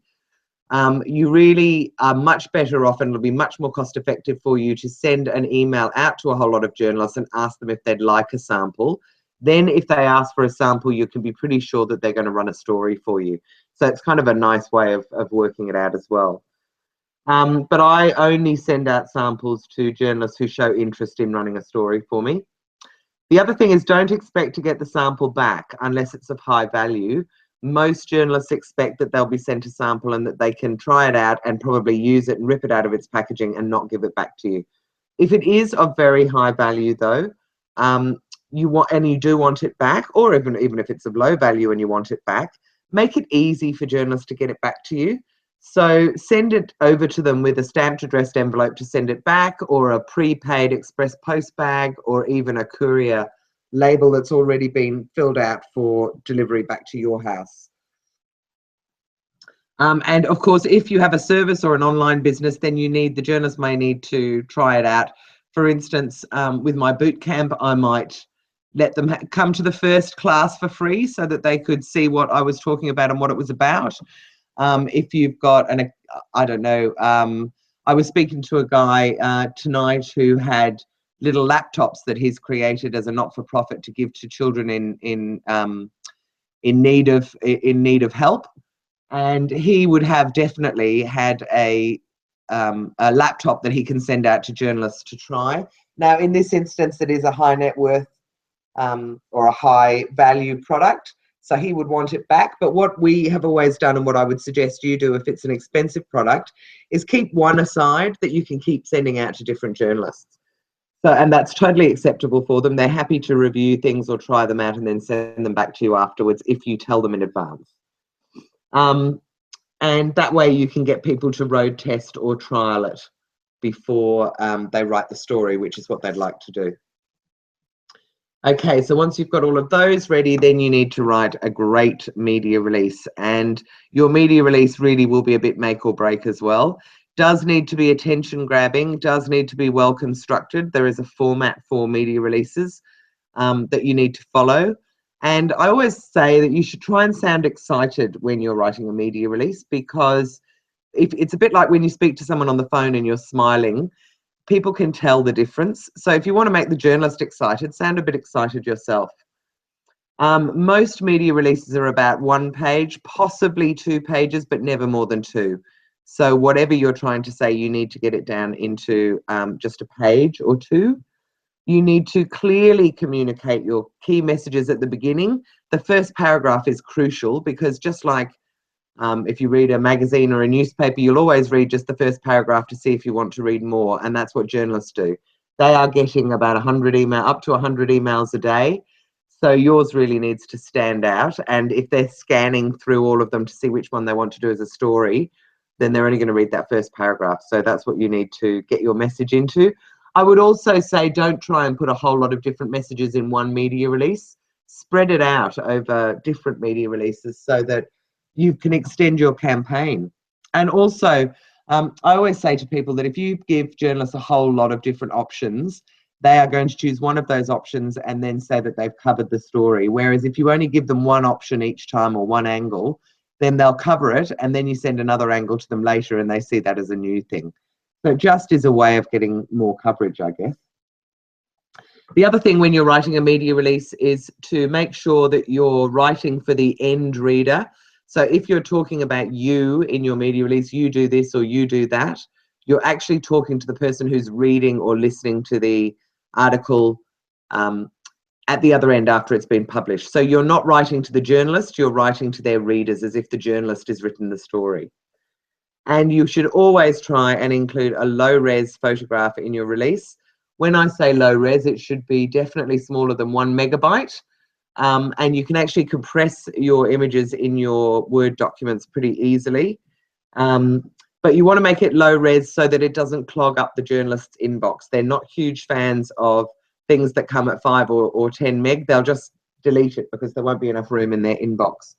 You really are much better off, and it'll be much more cost effective for you to send an email out to a whole lot of journalists and ask them if they'd like a sample. Then if they ask for a sample, you can be pretty sure that they're going to run a story for you. So it's kind of a nice way of working it out as well. But I only send out samples to journalists who show interest in running a story for me. The other thing is, don't expect to get the sample back unless it's of high value. Most journalists expect that they'll be sent a sample and that they can try it out and probably use it and rip it out of its packaging and not give it back to you. If it is of very high value though, you do want it back, or even if it's of low value and you want it back, make it easy for journalists to get it back to you. So send it over to them with a stamped addressed envelope to send it back, or a prepaid express post bag, or even a courier label that's already been filled out for delivery back to your house. And of course, if you have a service or an online business, then the journalist may need to try it out. For instance, with my boot camp, I might let them come to the first class for free so that they could see what I was talking about and what it was about. If you've got I don't know, I was speaking to a guy tonight who had little laptops that he's created as a not-for-profit to give to children in need of help, and he would have definitely had a laptop that he can send out to journalists to try. Now, in this instance, it is a high net worth or a high value product, so he would want it back. But what we have always done, and what I would suggest you do if it's an expensive product, is keep one aside that you can keep sending out to different journalists. So, and that's totally acceptable for them. They're happy to review things or try them out and then send them back to you afterwards if you tell them in advance. And that way you can get people to road test or trial it before they write the story, which is what they'd like to do. Okay, so once you've got all of those ready, then you need to write a great media release. And your media release really will be a bit make or break as well. Does need to be attention grabbing, does need to be well constructed. There is a format for media releases that you need to follow. And I always say that you should try and sound excited when you're writing a media release, because if it's a bit like when you speak to someone on the phone and you're smiling, people can tell the difference. So if you want to make the journalist excited, sound a bit excited yourself. Most media releases are about 1 page, possibly 2 pages, but never more than 2. So whatever you're trying to say, you need to get it down into just a page or 2. You need to clearly communicate your key messages at the beginning. The first paragraph is crucial, because just like if you read a magazine or a newspaper, you'll always read just the first paragraph to see if you want to read more, and that's what journalists do. They are getting about up to 100 emails a day, so yours really needs to stand out. And if they're scanning through all of them to see which one they want to do as a story, then they're only going to read that first paragraph. So that's what you need to get your message into. I would also say don't try and put a whole lot of different messages in one media release. Spread it out over different media releases so that you can extend your campaign. And also, I always say to people that if you give journalists a whole lot of different options, they are going to choose one of those options and then say that they've covered the story. Whereas if you only give them one option each time or one angle, then they'll cover it, and then you send another angle to them later and they see that as a new thing. So it just is a way of getting more coverage, I guess. The other thing when you're writing a media release is to make sure that you're writing for the end reader. So if you're talking about you in your media release, you do this or you do that, you're actually talking to the person who's reading or listening to the article at the other end after it's been published. So you're not writing to the journalist, you're writing to their readers as if the journalist has written the story. And you should always try and include a low-res photograph in your release. When I say low res, it should be definitely smaller than 1 megabyte. And you can actually compress your images in your Word documents pretty easily. But you want to make it low res so that it doesn't clog up the journalist's inbox. They're not huge fans of things that come at 5 or 10 meg. They'll just delete it because there won't be enough room in their inbox.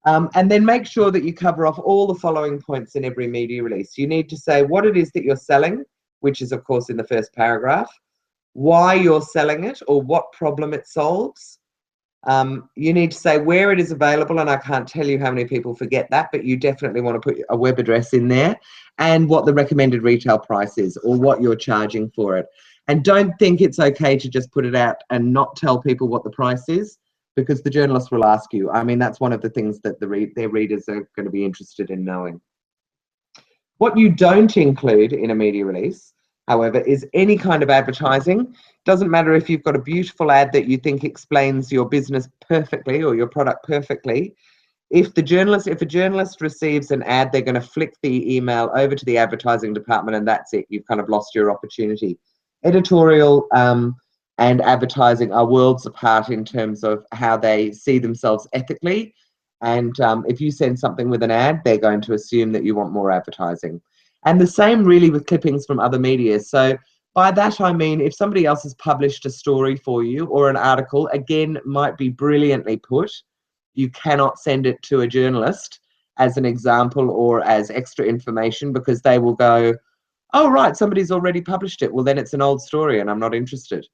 And then make sure that you cover off all the following points in every media release. You need to say what it is that you're selling, which is, of course, in the first paragraph, why you're selling it or what problem it solves. You need to say where it is available, and I can't tell you how many people forget that, but you definitely want to put a web address in there, and what the recommended retail price is or what you're charging for it. And don't think it's okay to just put it out and not tell people what the price is, because the journalist will ask you. I mean, that's one of the things that their readers are going to be interested in knowing. What you don't include in a media release, however, is any kind of advertising. Doesn't matter if you've got a beautiful ad that you think explains your business perfectly or your product perfectly. If a journalist receives an ad, they're going to flick the email over to the advertising department, and that's it. You've kind of lost your opportunity. Editorial and advertising are worlds apart in terms of how they see themselves ethically. And if you send something with an ad, they're going to assume that you want more advertising. And the same really with clippings from other media. So by that, I mean, if somebody else has published a story for you or an article, again, might be brilliantly put, you cannot send it to a journalist as an example or as extra information, because they will go, oh, right, somebody's already published it. Well, then it's an old story and I'm not interested.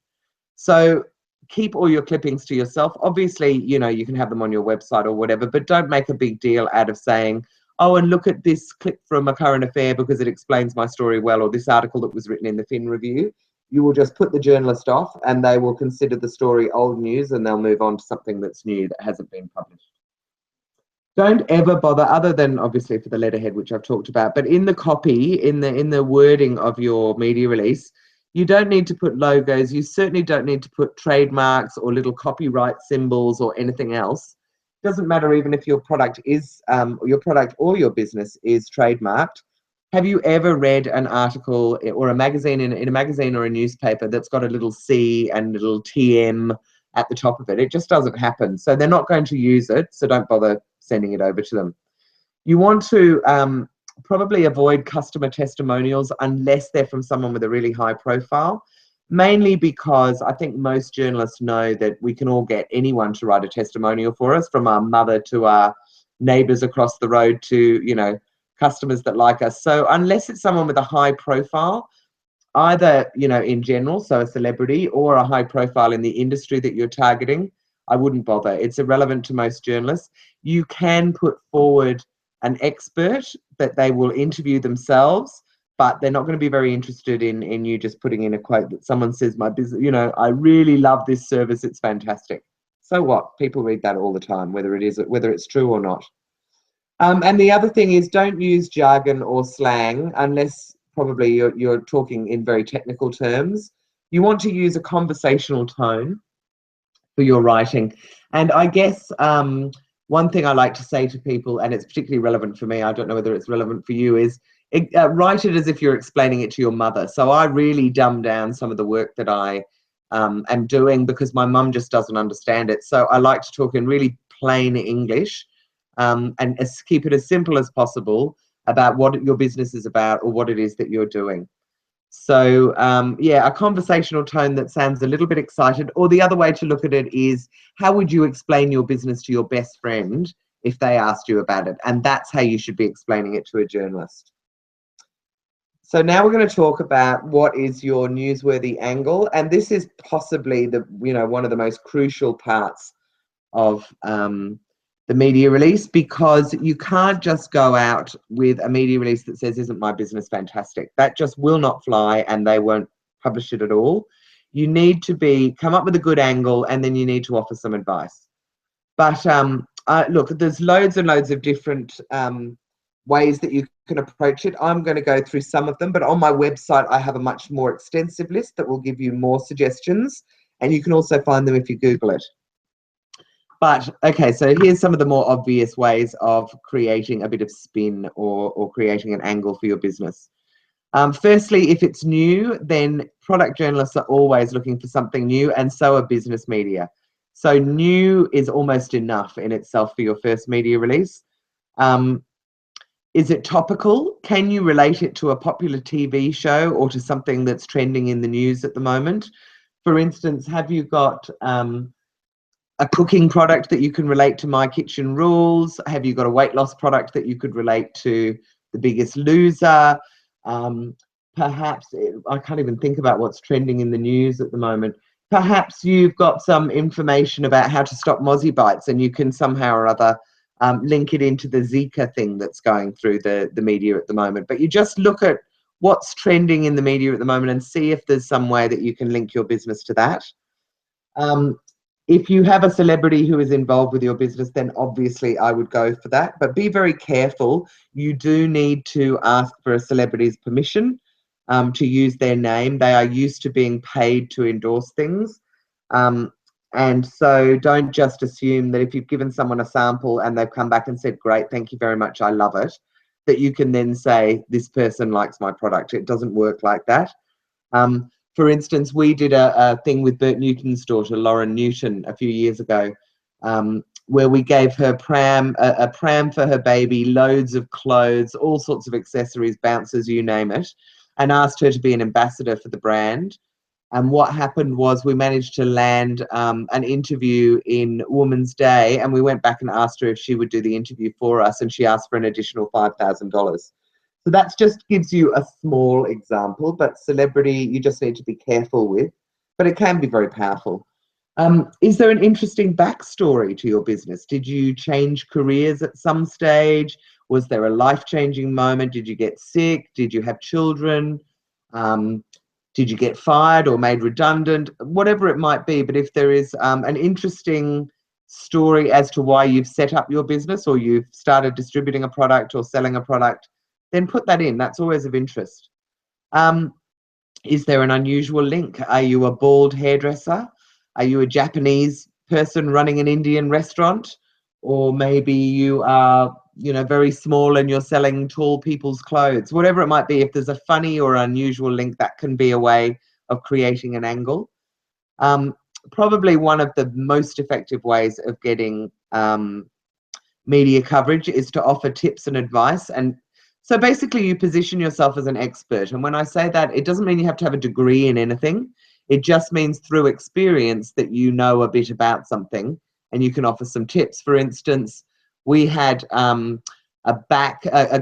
So keep all your clippings to yourself. Obviously, you can have them on your website or whatever, but don't make a big deal out of saying, oh, and look at this clip from a current affair because it explains my story well, or this article that was written in the Fin Review. You will just put the journalist off and they will consider the story old news and they'll move on to something that's new that hasn't been published. Don't ever bother, other than obviously for the letterhead, which I've talked about, but in the copy, in the wording of your media release, you don't need to put logos. You certainly don't need to put trademarks or little copyright symbols or anything else. Doesn't matter even if your product is or your business is trademarked. Have you ever read an article or a magazine in a magazine or a newspaper that's got a little C and a little TM at the top of it? It just doesn't happen. So they're not going to use it. So don't bother sending it over to them. You want to probably avoid customer testimonials unless they're from someone with a really high profile, mainly because I think most journalists know that we can all get anyone to write a testimonial for us, from our mother to our neighbours across the road to, customers that like us. So unless it's someone with a high profile, either, in general, so a celebrity, or a high profile in the industry that you're targeting, I wouldn't bother. It's irrelevant to most journalists. You can put forward an expert that they will interview themselves, but they're not going to be very interested in you just putting in a quote that someone says, my business, I really love this service, it's fantastic. So what? People read that all the time, whether it's true or not. And the other thing is, don't use jargon or slang unless probably you're talking in very technical terms. You want to use a conversational tone for your writing. And I guess one thing I like to say to people, and it's particularly relevant for me, I don't know whether it's relevant for you, is write it as if you're explaining it to your mother. So I really dumb down some of the work that I am doing because my mum just doesn't understand it. So I like to talk in really plain English and keep it as simple as possible about what your business is about or what it is that you're doing. So, yeah, a conversational tone that sounds a little bit excited. Or the other way to look at it is, how would you explain your business to your best friend if they asked you about it? And that's how you should be explaining it to a journalist. So now we're going to talk about what is your newsworthy angle. And this is possibly one of the most crucial parts of the media release, because you can't just go out with a media release that says, isn't my business fantastic? That just will not fly and they won't publish it at all. You need to come up with a good angle, and then you need to offer some advice. But look, there's loads and loads of different ways that you can approach it. I'm going to go through some of them, but on my website, I have a much more extensive list that will give you more suggestions, and you can also find them if you Google it. But, okay, so here's some of the more obvious ways of creating a bit of spin or creating an angle for your business. Firstly, if it's new, then product journalists are always looking for something new, and so are business media. So new is almost enough in itself for your first media release. Is it topical? Can you relate it to a popular TV show or to something that's trending in the news at the moment? For instance, have you got a cooking product that you can relate to My Kitchen Rules? Have you got a weight loss product that you could relate to The Biggest Loser? Perhaps, I can't even think about what's trending in the news at the moment. Perhaps you've got some information about how to stop mozzie bites and you can somehow or other link it into the Zika thing that's going through the media at the moment. But you just look at what's trending in the media at the moment and see if there's some way that you can link your business to that. If you have a celebrity who is involved with your business, then obviously I would go for that. But be very careful. You do need to ask for a celebrity's permission to use their name. They are used to being paid to endorse things. And so don't just assume that if you've given someone a sample and they've come back and said, great, thank you very much, I love it, that you can then say, this person likes my product. It doesn't work like that. For instance, we did a thing with Bert Newton's daughter, Lauren Newton, a few years ago, where we gave her a pram for her baby, loads of clothes, all sorts of accessories, bouncers, you name it, and asked her to be an ambassador for the brand. And what happened was we managed to land an interview in Women's Day, and we went back and asked her if she would do the interview for us, and she asked for an additional $5,000. So that just gives you a small example, but celebrity, you just need to be careful with, but it can be very powerful. Is there an interesting backstory to your business? Did you change careers at some stage? Was there a life-changing moment? Did you get sick? Did you have children? Did you get fired or made redundant? Whatever it might be, but if there is an interesting story as to why you've set up your business or you've started distributing a product or selling a product, then put that in. That's always of interest. Is there an unusual link? Are you a bald hairdresser? Are you a Japanese person running an Indian restaurant? Or maybe you are, very small and you're selling tall people's clothes. Whatever it might be, if there's a funny or unusual link, that can be a way of creating an angle. Probably one of the most effective ways of getting media coverage is to offer tips and advice. And so basically you position yourself as an expert. And when I say that, it doesn't mean you have to have a degree in anything. It just means through experience that you know a bit about something and you can offer some tips. For instance, we had a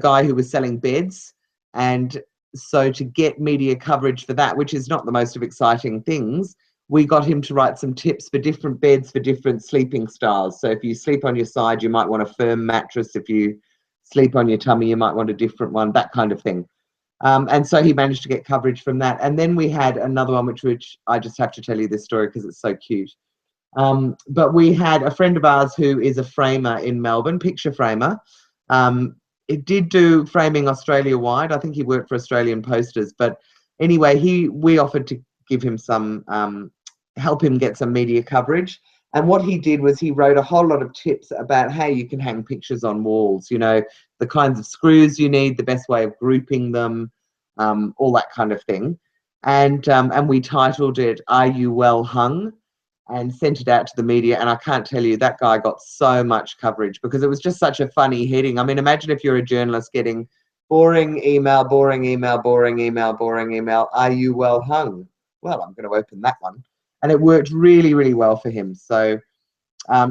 guy who was selling beds. And so to get media coverage for that, which is not the most of exciting things, we got him to write some tips for different beds for different sleeping styles. So if you sleep on your side, you might want a firm mattress. If you sleep on your tummy, you might want a different one, that kind of thing. And so he managed to get coverage from that. And then we had another one, which I just have to tell you this story because it's so cute. But we had a friend of ours who is a framer in Melbourne, picture framer. It did do framing Australia-wide. I think he worked for Australian Posters. But anyway, we offered to give him some, help him get some media coverage. And what he did was he wrote a whole lot of tips about how you can hang pictures on walls, the kinds of screws you need, the best way of grouping them, all that kind of thing. And we titled it, Are You Well Hung? And sent it out to the media. And I can't tell you, that guy got so much coverage because it was just such a funny heading. I mean, imagine if you're a journalist getting boring email, boring email, boring email, boring email. Are you well hung? Well, I'm going to open that one. And it worked really, really well for him. So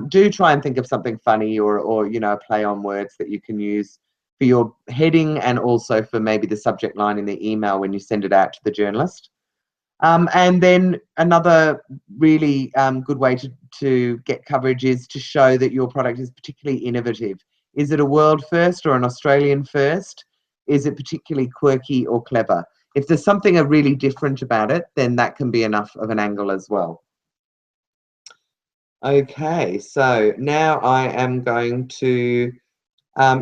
do try and think of something funny or a play on words that you can use for your heading and also for maybe the subject line in the email when you send it out to the journalist. And then another really good way to get coverage is to show that your product is particularly innovative. Is it a world first or an Australian first? Is it particularly quirky or clever? If there's something really different about it, then that can be enough of an angle as well. Okay, so now I am going to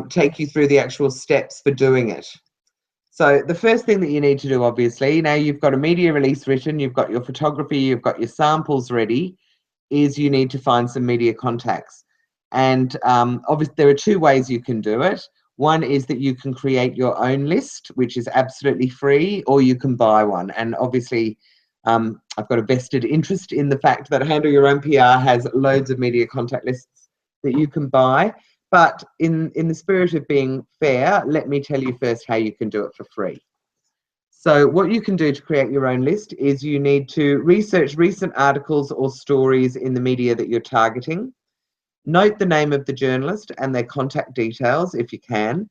take you through the actual steps for doing it. So the first thing that you need to do, obviously, now you've got a media release written, you've got your photography, you've got your samples ready, is you need to find some media contacts. And obviously there are two ways you can do it. One is that you can create your own list, which is absolutely free, or you can buy one. And obviously, I've got a vested interest in the fact that Handle Your Own PR has loads of media contact lists that you can buy. But in the spirit of being fair, let me tell you first how you can do it for free. So what you can do to create your own list is you need to research recent articles or stories in the media that you're targeting. Note the name of the journalist and their contact details if you can,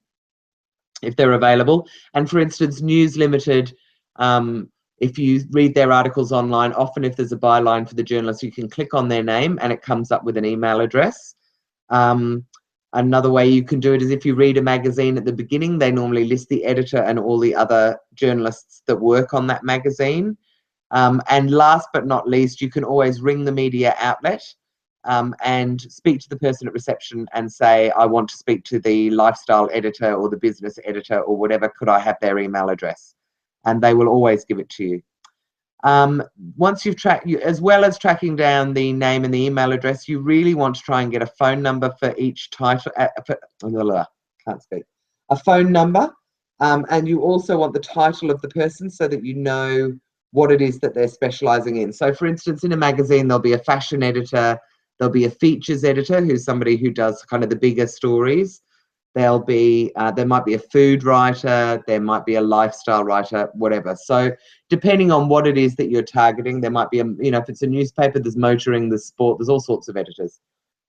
if they're available. And for instance, News Limited, if you read their articles online, often if there's a byline for the journalist, you can click on their name and it comes up with an email address. Another way you can do it is if you read a magazine at the beginning, they normally list the editor and all the other journalists that work on that magazine. And last but not least, you can always ring the media outlet and speak to the person at reception and say, I want to speak to the lifestyle editor or the business editor or whatever. Could I have their email address? And they will always give it to you. Once you've tracked, as well as tracking down the name and the email address, you really want to try and get a phone number for each title. Can't speak. A phone number, and you also want the title of the person so that you know what it is that they're specialising in. So, for instance, in a magazine, there'll be a fashion editor, there'll be a features editor, who's somebody who does kind of the bigger stories. There'll be, there might be a food writer, there might be a lifestyle writer, whatever. So depending on what it is that you're targeting, there might be, if it's a newspaper, there's motoring, there's sport, there's all sorts of editors.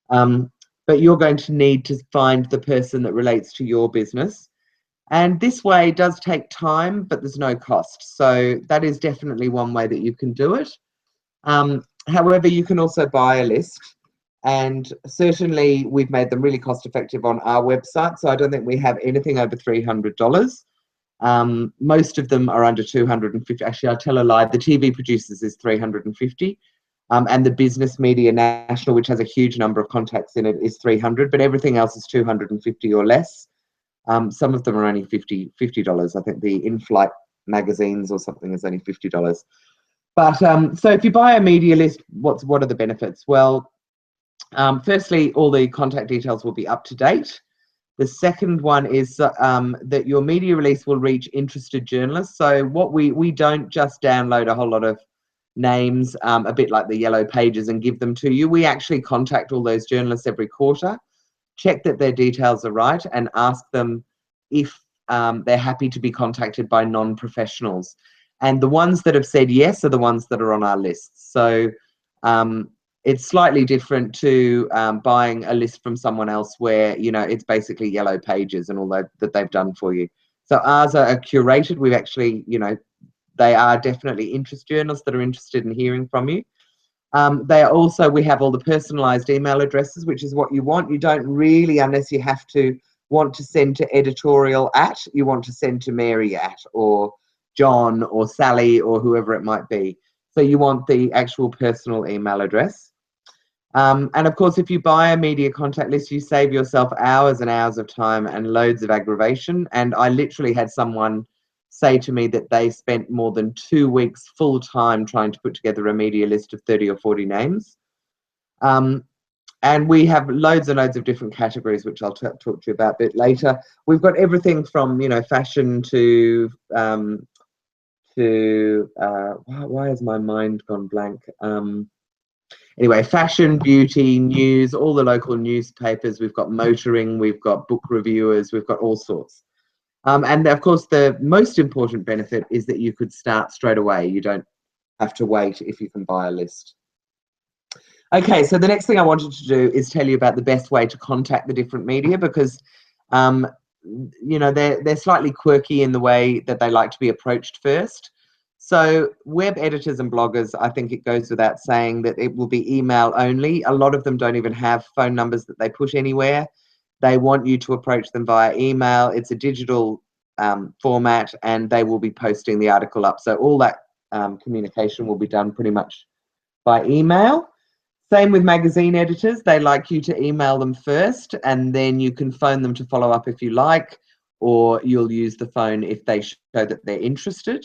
But you're going to need to find the person that relates to your business. And this way does take time, but there's no cost. So that is definitely one way that you can do it. However, you can also buy a list. And certainly we've made them really cost effective on our website. So I don't think we have anything over $300. Most of them are under 250. Actually, I'll tell a lie. The TV producers is 350. And the business media national, which has a huge number of contacts in it, is 300. But everything else is 250 or less. Some of them are only $50. I think the in-flight magazines or something is only $50. But so if you buy a media list, what are the benefits? Well, firstly, all the contact details will be up to date. The second one is that your media release will reach interested journalists. So what we don't just download a whole lot of names, a bit like the yellow pages, and give them to you. We actually contact all those journalists every quarter, check that their details are right, and ask them if they're happy to be contacted by non-professionals. And the ones that have said yes are the ones that are on our list. So it's slightly different to buying a list from someone else where, it's basically yellow pages and all that they've done for you. So ours are curated. We've actually, they are definitely interest journalists that are interested in hearing from you. They are also, we have all the personalized email addresses, which is what you want. You don't really, unless you have to, want to send to editorial at, you want to send to Mary at, or John or Sally or whoever it might be. So you want the actual personal email address. And of course, if you buy a media contact list, you save yourself hours and hours of time and loads of aggravation. And I literally had someone say to me that they spent more than 2 weeks full time trying to put together a media list of 30 or 40 names. And we have loads and loads of different categories, which I'll talk to you about a bit later. We've got everything from, fashion to why has my mind gone blank? Anyway, fashion, beauty, news, all the local newspapers. We've got motoring, we've got book reviewers, we've got all sorts. And of course, the most important benefit is that you could start straight away. You don't have to wait if you can buy a list. Okay, so the next thing I wanted to do is tell you about the best way to contact the different media, because they're slightly quirky in the way that they like to be approached first. So web editors and bloggers, I think it goes without saying that it will be email only. A lot of them don't even have phone numbers that they put anywhere. They want you to approach them via email. It's a digital format, and they will be posting the article up. So all that communication will be done pretty much by email. Same with magazine editors. They like you to email them first, and then you can phone them to follow up if you like, or you'll use the phone if they show that they're interested.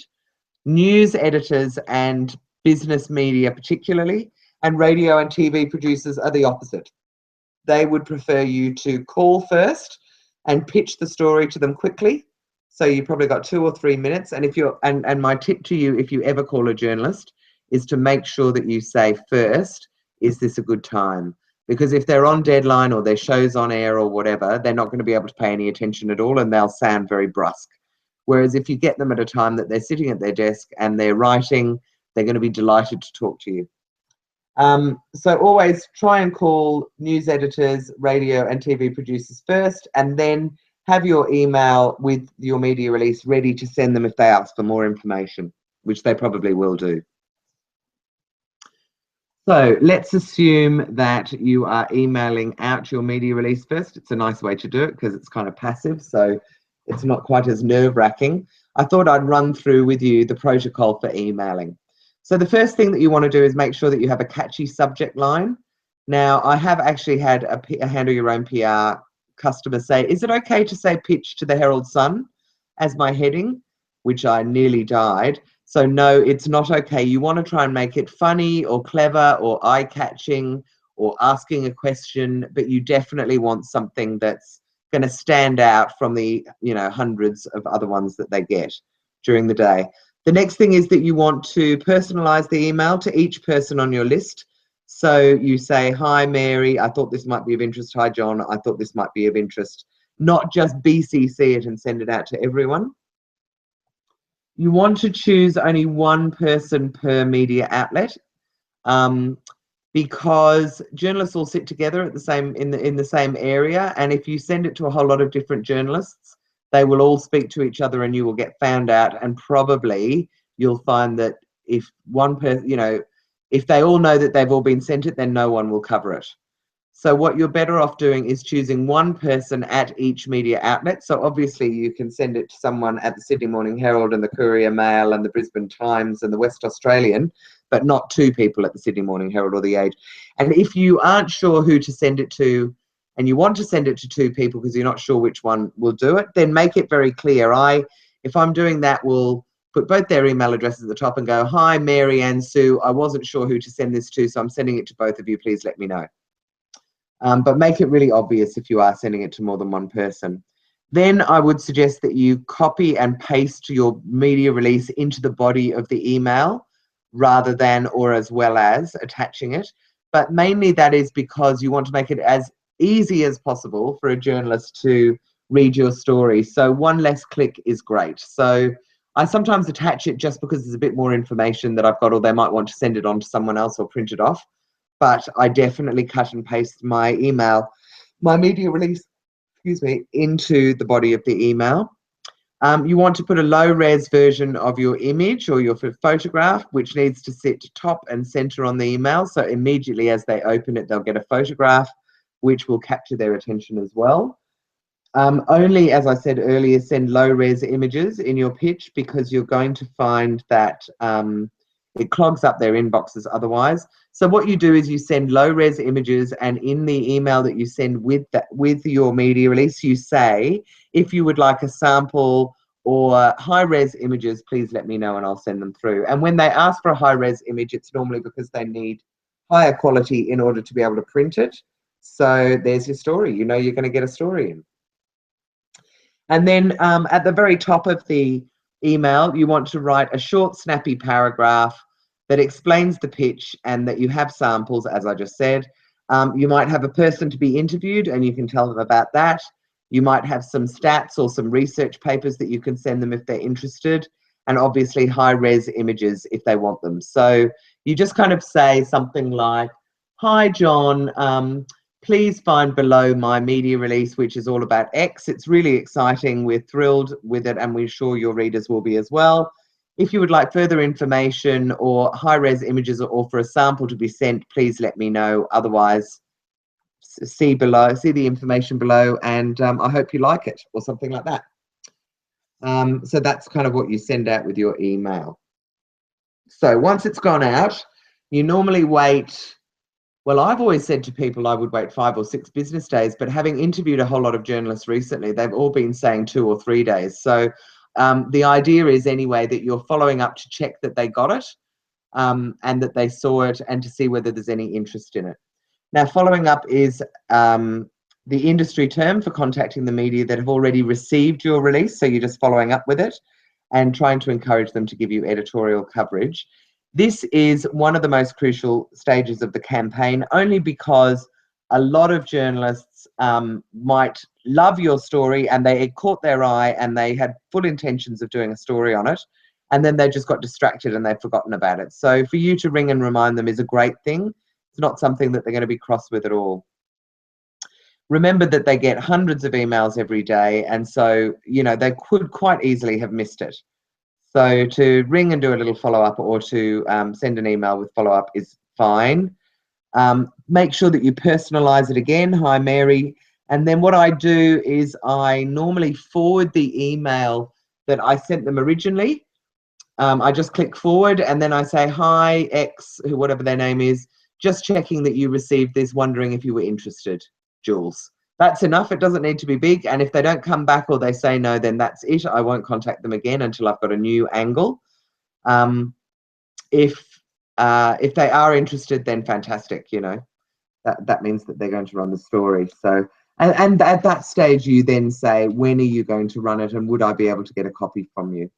News editors and business media particularly, and radio and TV producers are the opposite. They would prefer you to call first and pitch the story to them quickly. So you probably got 2 or 3 minutes. And if you're and my tip to you, if you ever call a journalist, is to make sure that you say first, is this a good time? Because if they're on deadline or their show's on air or whatever, they're not going to be able to pay any attention at all, and they'll sound very brusque. Whereas if you get them at a time that they're sitting at their desk and they're writing, they're going to be delighted to talk to you. So always try and call news editors, radio and TV producers first, and then have your email with your media release ready to send them if they ask for more information, which they probably will do. So let's assume that you are emailing out your media release first. It's a nice way to do it because it's kind of passive, so it's not quite as nerve-wracking. I thought I'd run through with you the protocol for emailing. So the first thing that you want to do is make sure that you have a catchy subject line. Now, I have actually had a Handle Your Own PR customer say, is it okay to say pitch to the Herald Sun as my heading? Which I nearly died. So no, it's not okay. You want to try and make it funny or clever or eye-catching or asking a question, but you definitely want something that's going to stand out from the hundreds of other ones that they get during the day. The next thing is that you want to personalize the email to each person on your list. So you say, hi, Mary, I thought this might be of interest. Hi, John, I thought this might be of interest. Not just BCC it and send it out to everyone. You want to choose only one person per media outlet, because journalists all sit together at the same in the same area, and if you send it to a whole lot of different journalists, they will all speak to each other and you will get found out, and probably you'll find that if one person, if they all know that they've all been sent it, then no one will cover it. So what you're better off doing is choosing one person at each media outlet. So obviously you can send it to someone at the Sydney Morning Herald and the Courier Mail and the Brisbane Times and the West Australian, but not two people at the Sydney Morning Herald or the Age. And if you aren't sure who to send it to and you want to send it to two people because you're not sure which one will do it, then make it very clear. If I'm doing that, will put both their email addresses at the top and go, hi, Mary and Sue, I wasn't sure who to send this to, so I'm sending it to both of you. Please let me know. But make it really obvious if you are sending it to more than one person. Then I would suggest that you copy and paste your media release into the body of the email rather than or as well as attaching it. But mainly that is because you want to make it as easy as possible for a journalist to read your story. So one less click is great. So I sometimes attach it just because there's a bit more information that I've got, or they might want to send it on to someone else or print it off. But I definitely cut and paste my media release, into the body of the email. You want to put a low-res version of your image or your photograph, which needs to sit top and center on the email. So immediately as they open it, they'll get a photograph, which will capture their attention as well. Only, as I said earlier, send low-res images in your pitch, because you're going to find that it clogs up their inboxes otherwise. So what you do is you send low-res images, and in the email that you send with your media release, you say, if you would like a sample or high-res images, please let me know and I'll send them through. And when they ask for a high-res image, it's normally because they need higher quality in order to be able to print it. So there's your story. You know you're going to get a story in. And then at the very top of the email, you want to write a short, snappy paragraph that explains the pitch and that you have samples, as I just said. You might have a person to be interviewed and you can tell them about that. You might have some stats or some research papers that you can send them if they're interested, and obviously high-res images if they want them. So you just kind of say something like, hi, John, please find below my media release, which is all about X. It's really exciting. We're thrilled with it, and we're sure your readers will be as well. If you would like further information or high-res images or for a sample to be sent, please let me know. Otherwise, see the information below, and I hope you like it, or something like that. So that's kind of what you send out with your email. So once it's gone out, you normally wait. Well, I've always said to people I would wait 5 or 6 business days, but having interviewed a whole lot of journalists recently, they've all been saying 2 or 3 days. So the idea is anyway that you're following up to check that they got it and that they saw it, and to see whether there's any interest in it. Now, following up is the the industry term for contacting the media that have already received your release. So you're just following up with it and trying to encourage them to give you editorial coverage. This is one of the most crucial stages of the campaign, only because a lot of journalists might love your story and it caught their eye and they had full intentions of doing a story on it, and then they just got distracted and they've forgotten about it. So for you to ring and remind them is a great thing. It's not something that they're going to be cross with at all. Remember that they get hundreds of emails every day, and so, you know, they could quite easily have missed it. So to ring and do a little follow-up, or to send an email with follow-up, is fine. Make sure that you personalize it again. Hi, Mary. And then what I do is I normally forward the email that I sent them originally. I just click forward and then I say, hi, X, whatever their name is, just checking that you received this, wondering if you were interested, Jules. That's enough. It doesn't need to be big. And if they don't come back or they say no, then that's it. I won't contact them again until I've got a new angle. If they are interested, then fantastic. You know, that means that they're going to run the story. So, and at that stage, you then say, when are you going to run it, and would I be able to get a copy from you?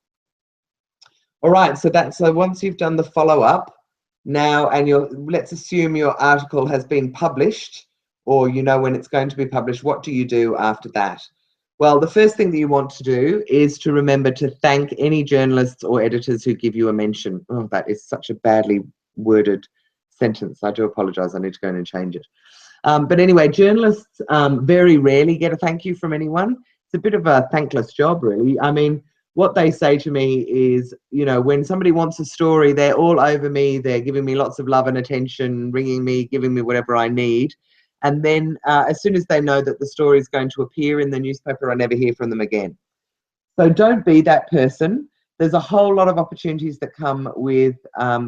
All right. So once you've done the follow up now, and let's assume your article has been published, or you know when it's going to be published, what do you do after that? Well, the first thing that you want to do is to remember to thank any journalists or editors who give you a mention. Oh, that is such a badly worded sentence. I do apologize. I need to go in and change it. But anyway, journalists very rarely get a thank you from anyone. It's a bit of a thankless job, really. I mean, what they say to me is, you know, when somebody wants a story, they're all over me. They're giving me lots of love and attention, ringing me, giving me whatever I need. And then as soon as they know that the story is going to appear in the newspaper, I never hear from them again. So don't be that person. There's a whole lot of opportunities that come with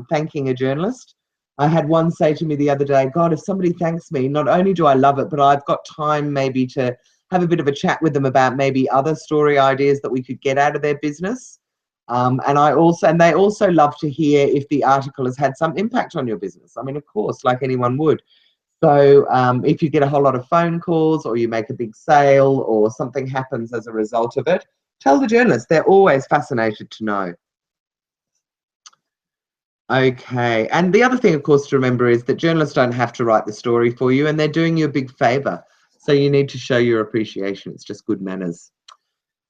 thanking a journalist. I had one say to me the other day, God, if somebody thanks me, not only do I love it, but I've got time maybe to have a bit of a chat with them about maybe other story ideas that we could get out of their business. And they also love to hear if the article has had some impact on your business. I mean, of course, like anyone would. So if you get a whole lot of phone calls, or you make a big sale, or something happens as a result of it, tell the journalist. They're always fascinated to know. Okay, and the other thing, of course, to remember is that journalists don't have to write the story for you, and they're doing you a big favor. So you need to show your appreciation. It's just good manners.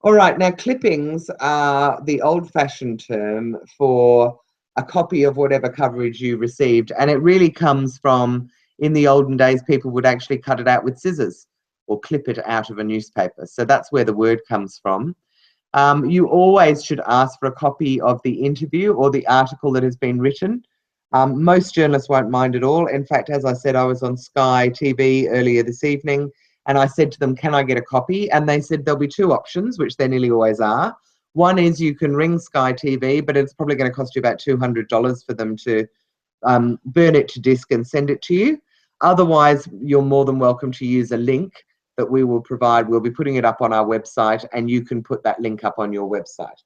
All right, now clippings are the old-fashioned term for a copy of whatever coverage you received, and it really comes from, in the olden days, people would actually cut it out with scissors or clip it out of a newspaper. So that's where the word comes from. You always should ask for a copy of the interview or the article that has been written. Most journalists won't mind at all. In fact, as I said, I was on Sky TV earlier this evening, and I said to them, can I get a copy? And they said there'll be two options, which there nearly always are. One is you can ring Sky TV, but it's probably going to cost you about $200 for them to burn it to disk and send it to you. Otherwise, you're more than welcome to use a link that we will provide. We'll be putting it up on our website, and you can put that link up on your website.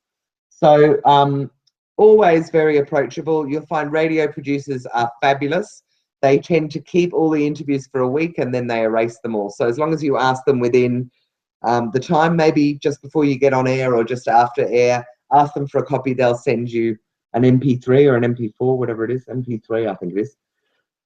So always very approachable. You'll find radio producers are fabulous. They tend to keep all the interviews for a week and then they erase them all. So as long as you ask them within the time, maybe just before you get on air or just after air, ask them for a copy. They'll send you an MP3 or an MP4, whatever it is. MP3, I think it is.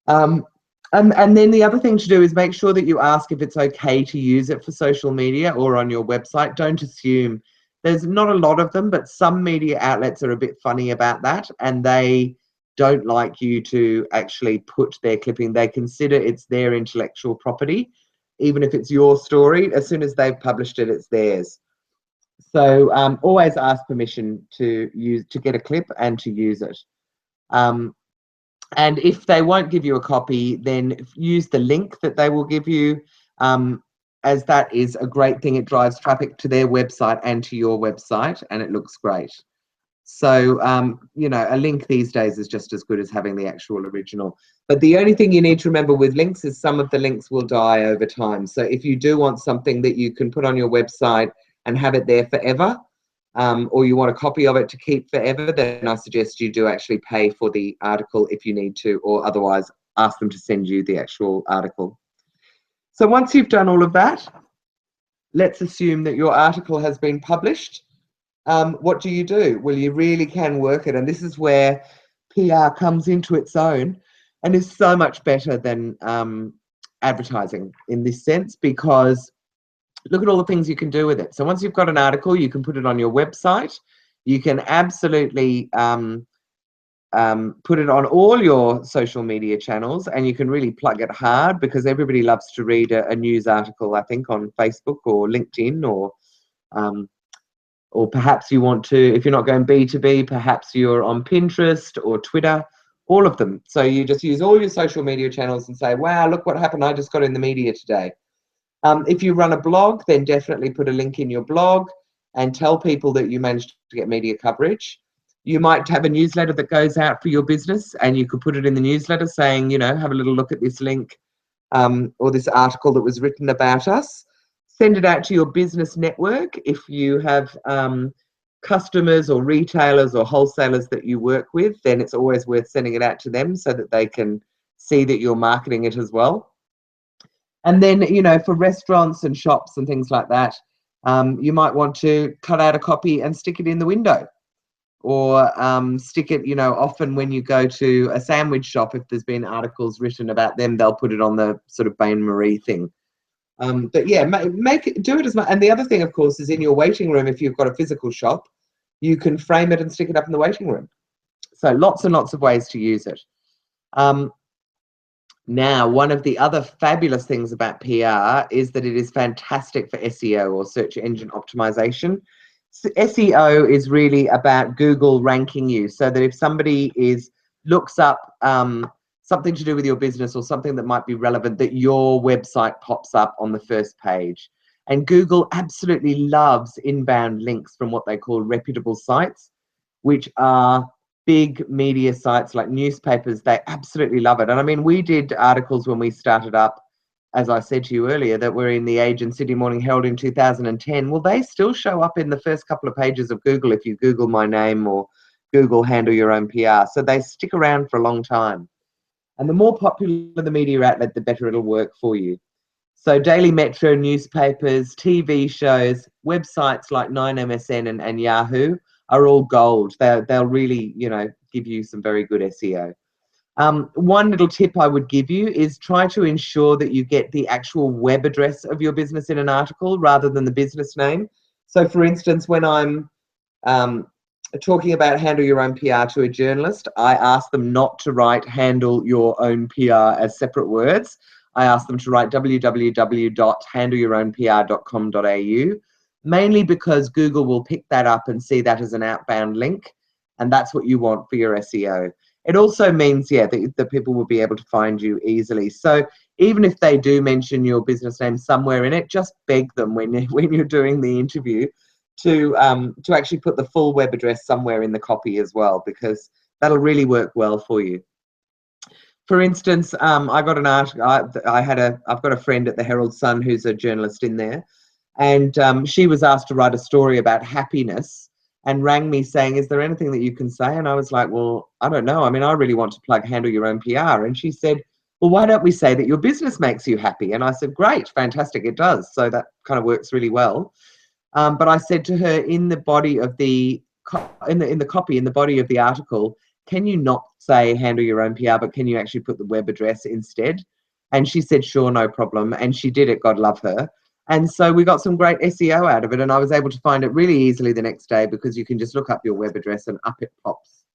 And then the other thing to do is make sure that you ask if it's okay to use it for social media or on your website. Don't assume. There's not a lot of them, but some media outlets are a bit funny about that, and they don't like you to actually put their clipping. They consider it's their intellectual property, even if it's your story. As soon as they've published it, it's theirs. So always ask permission to get a clip and to use it. And if they won't give you a copy, then use the link that they will give you, as that is a great thing. It drives traffic to their website and to your website, and it looks great. So, you know, a link these days is just as good as having the actual original. But the only thing you need to remember with links is some of the links will die over time. So if you do want something that you can put on your website and have it there forever, or you want a copy of it to keep forever, then I suggest you do actually pay for the article if you need to, or otherwise ask them to send you the actual article. So once you've done all of that, let's assume that your article has been published. What do? Well, you really can work it. And this is where PR comes into its own and is so much better than advertising in this sense, because look at all the things you can do with it. So once you've got an article, you can put it on your website. You can absolutely put it on all your social media channels, and you can really plug it hard, because everybody loves to read a news article, I think, on Facebook or LinkedIn, or perhaps you want to, if you're not going B2B, perhaps you're on Pinterest or Twitter, all of them. So you just use all your social media channels and say, wow, look what happened. I just got in the media today. If you run a blog, then definitely put a link in your blog and tell people that you managed to get media coverage. You might have a newsletter that goes out for your business, and you could put it in the newsletter saying, you know, have a little look at this link or this article that was written about us. Send it out to your business network. If you have customers or retailers or wholesalers that you work with, then it's always worth sending it out to them so that they can see that you're marketing it as well. And then, you know, for restaurants and shops and things like that, you might want to cut out a copy and stick it in the window, or stick it, you know, often when you go to a sandwich shop, if there's been articles written about them, they'll put it on the sort of Bain Marie thing. But yeah, do it as much. And the other thing, of course, is in your waiting room. If you've got a physical shop, you can frame it and stick it up in the waiting room. So lots and lots of ways to use it. Now, one of the other fabulous things about PR is that it is fantastic for SEO, or search engine optimization. So SEO is really about Google ranking you, so that if somebody looks up something to do with your business or something that might be relevant, that your website pops up on the first page. And Google absolutely loves inbound links from what they call reputable sites, which are big media sites like newspapers. They absolutely love it. And I mean, we did articles when we started up, as I said to you earlier, that were in the Age and Sydney Morning Herald in 2010. Well, they still show up in the first couple of pages of Google if you Google my name or Google handle your own PR. So they stick around for a long time. And the more popular the media outlet, the better it'll work for you. So Daily Metro, newspapers, TV shows, websites like 9MSN and Yahoo are all gold. They'll really, you know, give you some very good SEO. One little tip I would give you is try to ensure that you get the actual web address of your business in an article rather than the business name. So for instance, when I'm talking about handle your own PR to a journalist, I ask them not to write handle your own PR as separate words. I ask them to write www.handleyourownpr.com.au, mainly because Google will pick that up and see that as an outbound link, and that's what you want for your SEO. It also means, yeah, that people will be able to find you easily. So even if they do mention your business name somewhere in it, just beg them when you're doing the interview to actually put the full web address somewhere in the copy as well, because that'll really work well for you. For instance, I got an article. I've got a friend at the Herald Sun who's a journalist in there, and she was asked to write a story about happiness, and rang me saying, "Is there anything that you can say?" And I was like, "Well, I don't know. I mean, I really want to plug handle your own PR." And she said, "Well, why don't we say that your business makes you happy?" And I said, "Great, fantastic, it does." So that kind of works really well. But I said to her, in the body of the copy, in the body of the article, can you not say handle your own PR, but can you actually put the web address instead? And she said, sure, no problem. And she did it, God love her. And so we got some great SEO out of it, and I was able to find it really easily the next day, because you can just look up your web address and up it pops.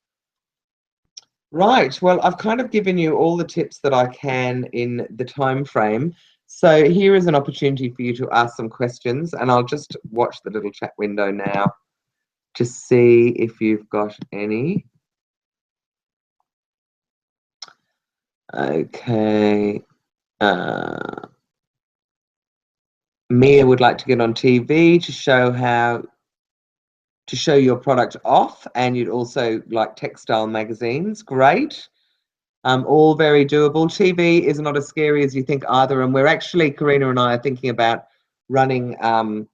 Right, well, I've kind of given you all the tips that I can in the time frame. So here is an opportunity for you to ask some questions, and I'll just watch the little chat window now to see if you've got any. Okay. Mia would like to get on TV to show your product off, and you'd also like textile magazines. Great. All very doable. TV is not as scary as you think either, and we're actually, Karina and I are thinking about running a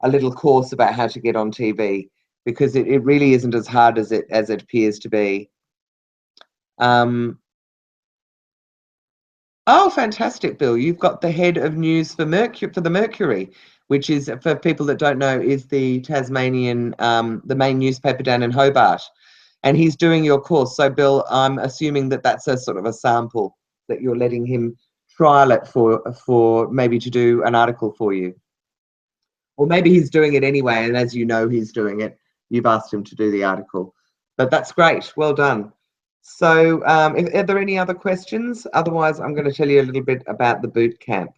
little course about how to get on TV, because it really isn't as hard as it appears to be. Oh, fantastic, Bill. You've got the head of news for the Mercury, which is, for people that don't know, is the Tasmanian, the main newspaper down in Hobart. And he's doing your course. So, Bill, I'm assuming that that's a sort of a sample that you're letting him trial it for maybe to do an article for you. Or maybe he's doing it anyway, and as you know he's doing it, you've asked him to do the article. But that's great. Well done. So, are there any other questions? Otherwise, I'm going to tell you a little bit about the boot camp.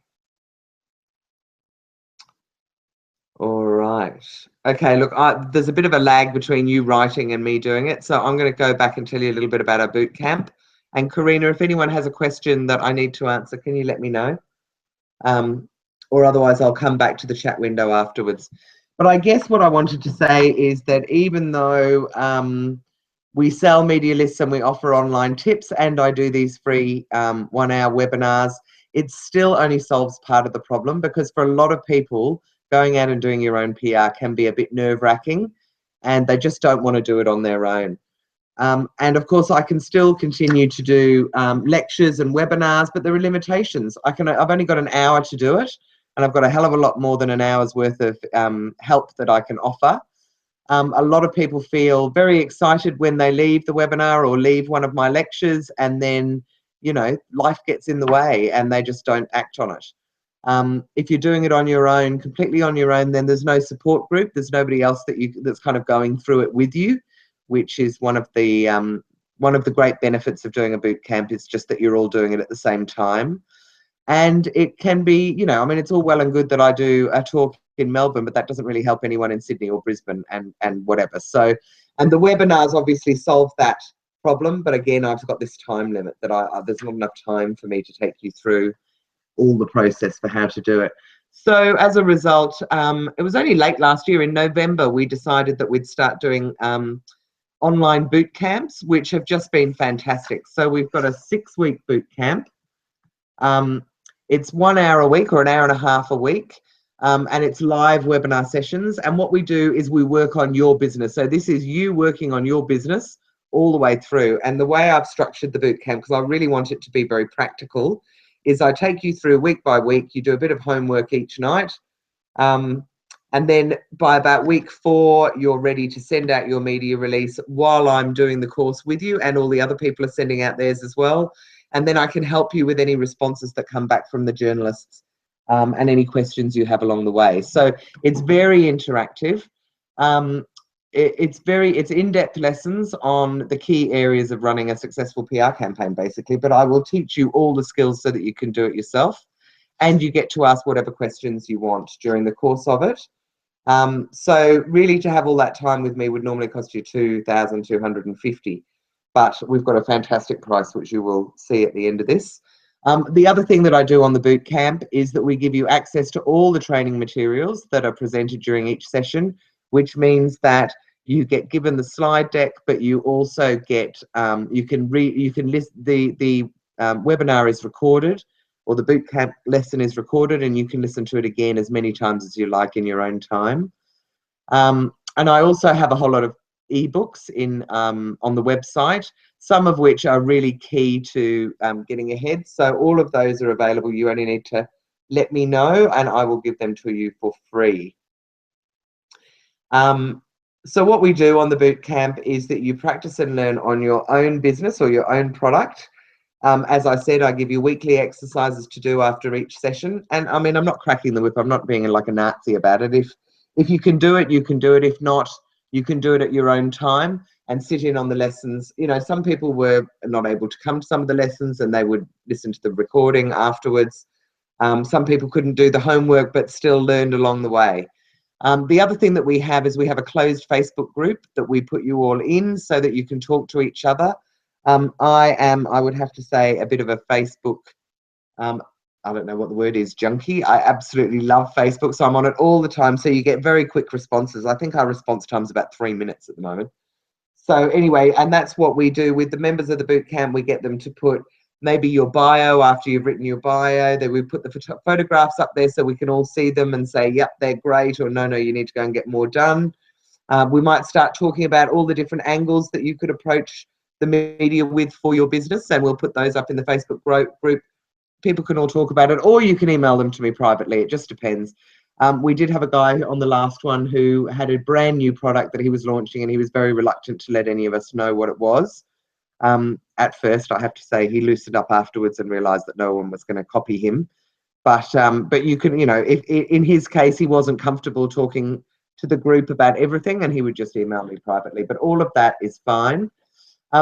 All right. Okay, look, there's a bit of a lag between you writing and me doing it, so I'm going to go back and tell you a little bit about our boot camp. And Karina, if anyone has a question that I need to answer, can you let me know? Or otherwise I'll come back to the chat window afterwards. But I guess what I wanted to say is that even though we sell media lists and we offer online tips, and I do these free 1-hour webinars, it still only solves part of the problem, because for a lot of people, going out and doing your own PR can be a bit nerve-wracking, and they just don't want to do it on their own. And of course, I can still continue to do lectures and webinars, but there are limitations. I've only got an hour to do it, and I've got a hell of a lot more than an hour's worth of help that I can offer. A lot of people feel very excited when they leave the webinar or leave one of my lectures, and then, you know, life gets in the way and they just don't act on it. If you're doing it on your own, completely on your own, then there's no support group. There's nobody else that's kind of going through it with you, which is one of the great benefits of doing a boot camp, is just that you're all doing it at the same time. And it can be, you know, I mean, it's all well and good that I do a talk in Melbourne, but that doesn't really help anyone in Sydney or Brisbane and whatever. So, and the webinars obviously solve that problem, but again, I've got this time limit that there's not enough time for me to take you through all the process for how to do it. So as a result, it was only late last year in November, we decided that we'd start doing online boot camps, which have just been fantastic. So we've got a 6-week boot camp. It's 1 hour a week or an hour and a half a week. And it's live webinar sessions. And what we do is we work on your business. So this is you working on your business all the way through. And the way I've structured the boot camp, because I really want it to be very practical, is I take you through week by week. You do a bit of homework each night. And then by about week 4, you're ready to send out your media release while I'm doing the course with you, and all the other people are sending out theirs as well. And then I can help you with any responses that come back from the journalists and any questions you have along the way. So it's very interactive. It's in-depth lessons on the key areas of running a successful PR campaign, basically. But I will teach you all the skills so that you can do it yourself, and you get to ask whatever questions you want during the course of it. So really, to have all that time with me would normally cost you $2,250, but we've got a fantastic price, which you will see at the end of this. The other thing that I do on the boot camp is that we give you access to all the training materials that are presented during each session, which means that you get given the slide deck, but you also get you can list the webinar is recorded, or the boot camp lesson is recorded, and you can listen to it again as many times as you like in your own time. And I also have a whole lot of ebooks on the website, some of which are really key to getting ahead. So all of those are available. You only need to let me know, and I will give them to you for free. So what we do on the boot camp is that you practice and learn on your own business or your own product. As I said, I give you weekly exercises to do after each session. And I mean, I'm not cracking the whip. I'm not being like a Nazi about it. If you can do it, you can do it. If not, you can do it at your own time and sit in on the lessons. You know, some people were not able to come to some of the lessons and they would listen to the recording afterwards. Some people couldn't do the homework but still learned along the way. The other thing that we have is we have a closed Facebook group that we put you all in so that you can talk to each other. I would have to say, a bit of a Facebook, I don't know what the word is, junkie. I absolutely love Facebook, so I'm on it all the time. So you get very quick responses. I think our response time is about 3 minutes at the moment. So anyway, and that's what we do with the members of the boot camp. We get them to put maybe your bio after you've written your bio. Then we put the photographs up there so we can all see them and say, yep, they're great, or no, you need to go and get more done. We might start talking about all the different angles that you could approach the media with for your business, and we'll put those up in the Facebook group people can all talk about it, or you can email them to me privately. It just depends. We did have a guy on the last one who had a brand new product that he was launching, and he was very reluctant to let any of us know what it was. At first, I have to say, he loosened up afterwards and realized that no one was going to copy him. But you can, if in his case, he wasn't comfortable talking to the group about everything, and he would just email me privately. But all of that is fine.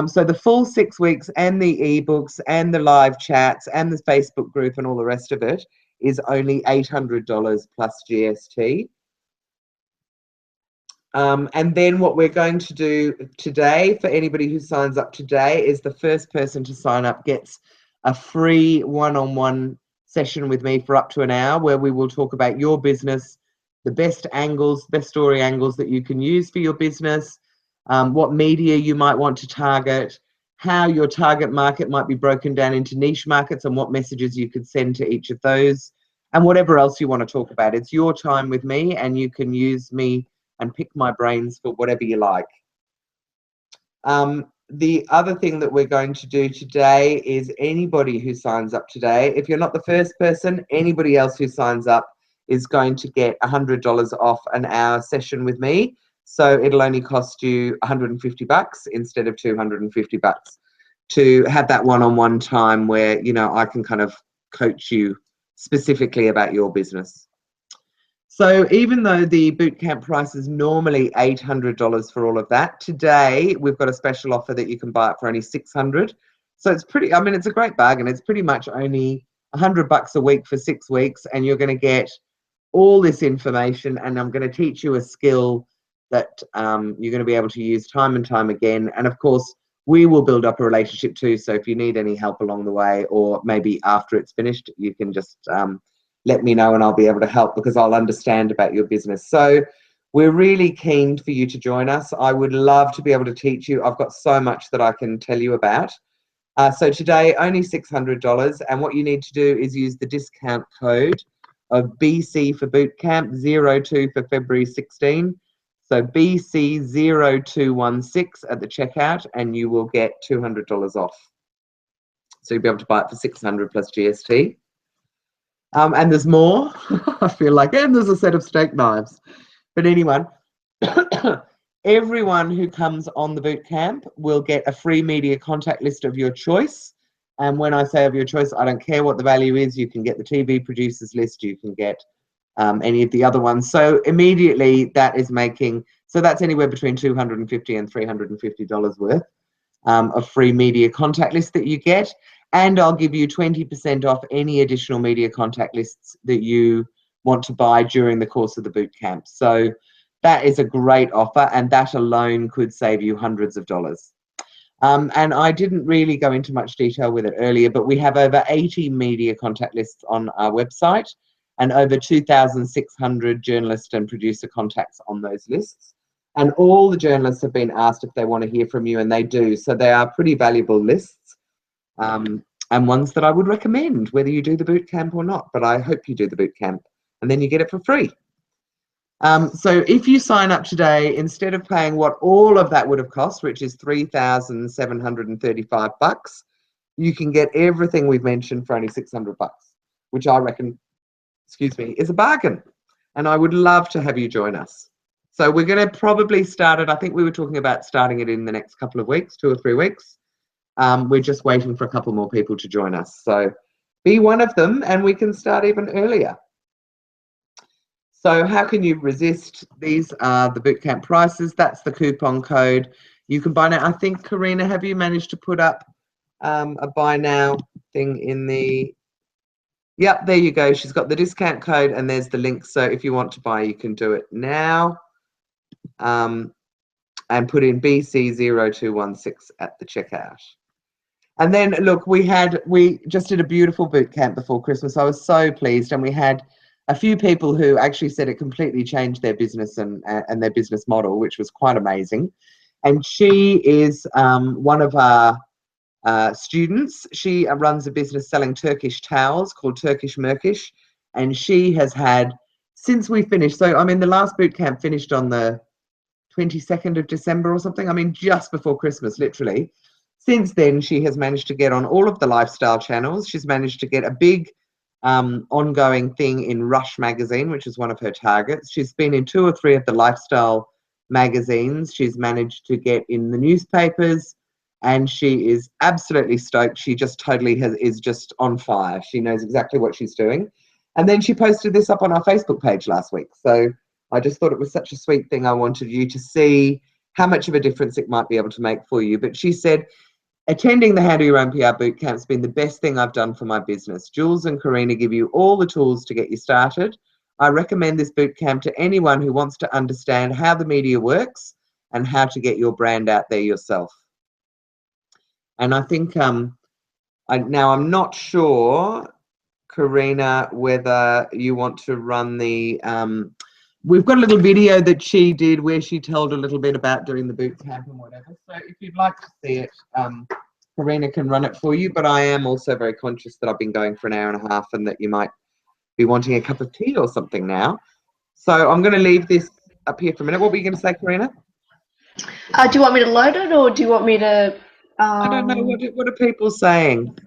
So the full 6 weeks and the ebooks and the live chats and the Facebook group and all the rest of it is only $800 plus GST. And then what we're going to do today for anybody who signs up today is the first person to sign up gets a free one-on-one session with me for up to an hour, where we will talk about your business, the best angles, best story angles that you can use for your business, what media you might want to target, how your target market might be broken down into niche markets and what messages you could send to each of those, and whatever else you want to talk about. It's your time with me, and you can use me and pick my brains for whatever you like. The other thing that we're going to do today is anybody who signs up today, if you're not the first person, anybody else who signs up is going to get $100 off an hour session with me. So it'll only cost you $150 instead of $250 to have that one-on-one time where, I can kind of coach you specifically about your business. So even though the bootcamp price is normally $800 for all of that, today we've got a special offer that you can buy it for only $600. So it's it's a great bargain. It's pretty much only $100 a week for 6 weeks, and you're going to get all this information, and I'm going to teach you a skill that you're going to be able to use time and time again. And of course, we will build up a relationship too. So if you need any help along the way, or maybe after it's finished, you can just let me know and I'll be able to help, because I'll understand about your business. So we're really keen for you to join us. I would love to be able to teach you. I've got so much that I can tell you about. So today, only $600. And what you need to do is use the discount code of BC for Bootcamp, 02 for February 16. So BC0216 at the checkout, and you will get $200 off. So you'll be able to buy it for $600 plus GST. And there's more. I feel like, and there's a set of steak knives. But anyone, everyone who comes on the boot camp will get a free media contact list of your choice. And when I say of your choice, I don't care what the value is. You can get the TV producers list. You can get any of the other ones. So immediately that is that's anywhere between $250 and $350 worth of free media contact list that you get. And I'll give you 20% off any additional media contact lists that you want to buy during the course of the boot camp. So that is a great offer, and that alone could save you hundreds of dollars. And I didn't really go into much detail with it earlier, but we have over 80 media contact lists on our website and over 2,600 journalist and producer contacts on those lists. And all the journalists have been asked if they want to hear from you, and they do. So they are pretty valuable lists. And ones that I would recommend, whether you do the boot camp or not. But I hope you do the boot camp, and then you get it for free. So if you sign up today, instead of paying what all of that would have cost, which is $3,735, you can get everything we've mentioned for only $600, which I reckon, is a bargain. And I would love to have you join us. So we're going to probably start it. I think we were talking about starting it in the next couple of weeks, 2 or 3 weeks. We're just waiting for a couple more people to join us. So be one of them, and we can start even earlier. So how can you resist? These are the bootcamp prices. That's the coupon code. You can buy now. I think, Karina, have you managed to put up a buy now thing in the... Yep, there you go. She's got the discount code, and there's the link. So if you want to buy, you can do it now. And put in BC0216 at the checkout. And then, look, we just did a beautiful boot camp before Christmas. I was so pleased, and we had a few people who actually said it completely changed their business and their business model, which was quite amazing. And she is one of our students. She runs a business selling Turkish towels called Turkish Merkish, and she has had, since we finished, so I mean the last boot camp finished on the 22nd of December or something, I mean just before Christmas, literally. Since then, she has managed to get on all of the lifestyle channels. She's managed to get a big ongoing thing in Rush magazine, which is one of her targets. She's been in 2 or 3 of the lifestyle magazines. She's managed to get in the newspapers, and she is absolutely stoked. She just totally is just on fire. She knows exactly what she's doing. And then she posted this up on our Facebook page last week. So I just thought it was such a sweet thing. I wanted you to see how much of a difference it might be able to make for you. But she said, attending the How Do Your Own PR bootcamp has been the best thing I've done for my business. Jules and Karina give you all the tools to get you started. I recommend this bootcamp to anyone who wants to understand how the media works and how to get your brand out there yourself. And I think now I'm not sure, Karina, whether you want to run the we've got a little video that she did where she told a little bit about doing the boot camp and whatever. So if you'd like to see it, Karina can run it for you. But I am also very conscious that I've been going for an hour and a half and that you might be wanting a cup of tea or something now. So I'm going to leave this up here for a minute. What were you going to say, Karina? Do you want me to load it, or do you want me to... I don't know. What are people saying?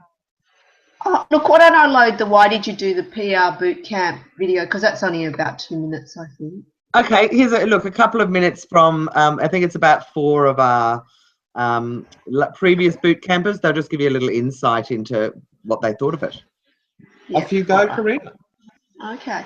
Oh, look, why don't I load the why did you do the PR bootcamp video, because that's only about 2 minutes, I think. Okay, here's a couple of minutes from, I think it's about 4 of our previous boot campers. They'll just give you a little insight into what they thought of it. Yeah, off you go, Karina. Okay.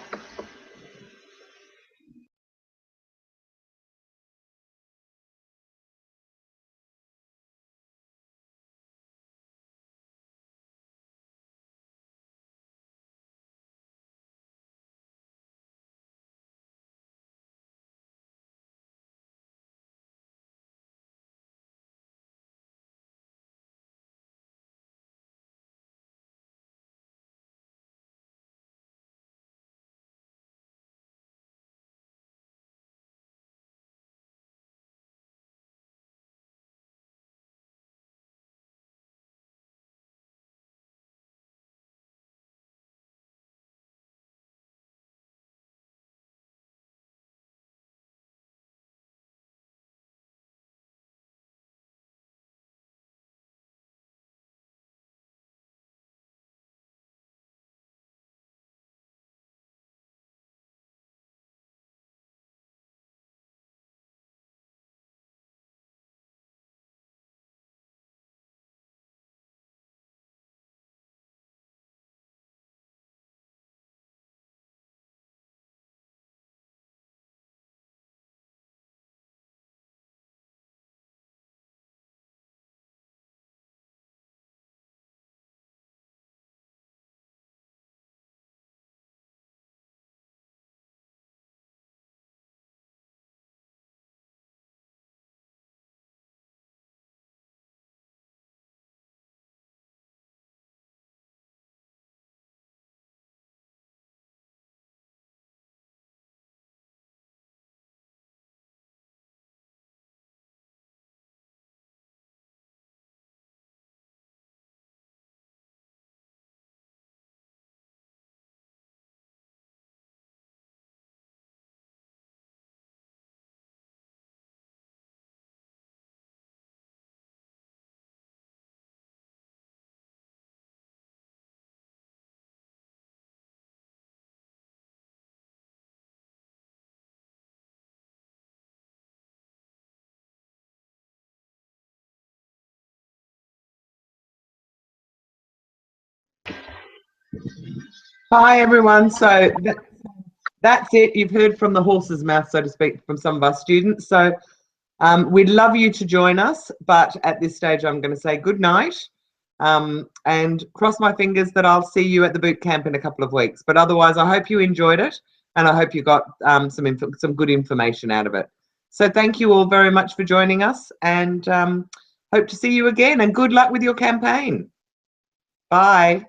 Hi, everyone. So that's it. You've heard from the horse's mouth, so to speak, from some of our students. So we'd love you to join us, but at this stage, I'm going to say good night and cross my fingers that I'll see you at the boot camp in a couple of weeks. But otherwise, I hope you enjoyed it, and I hope you got some good information out of it. So thank you all very much for joining us, and hope to see you again. And good luck with your campaign. Bye.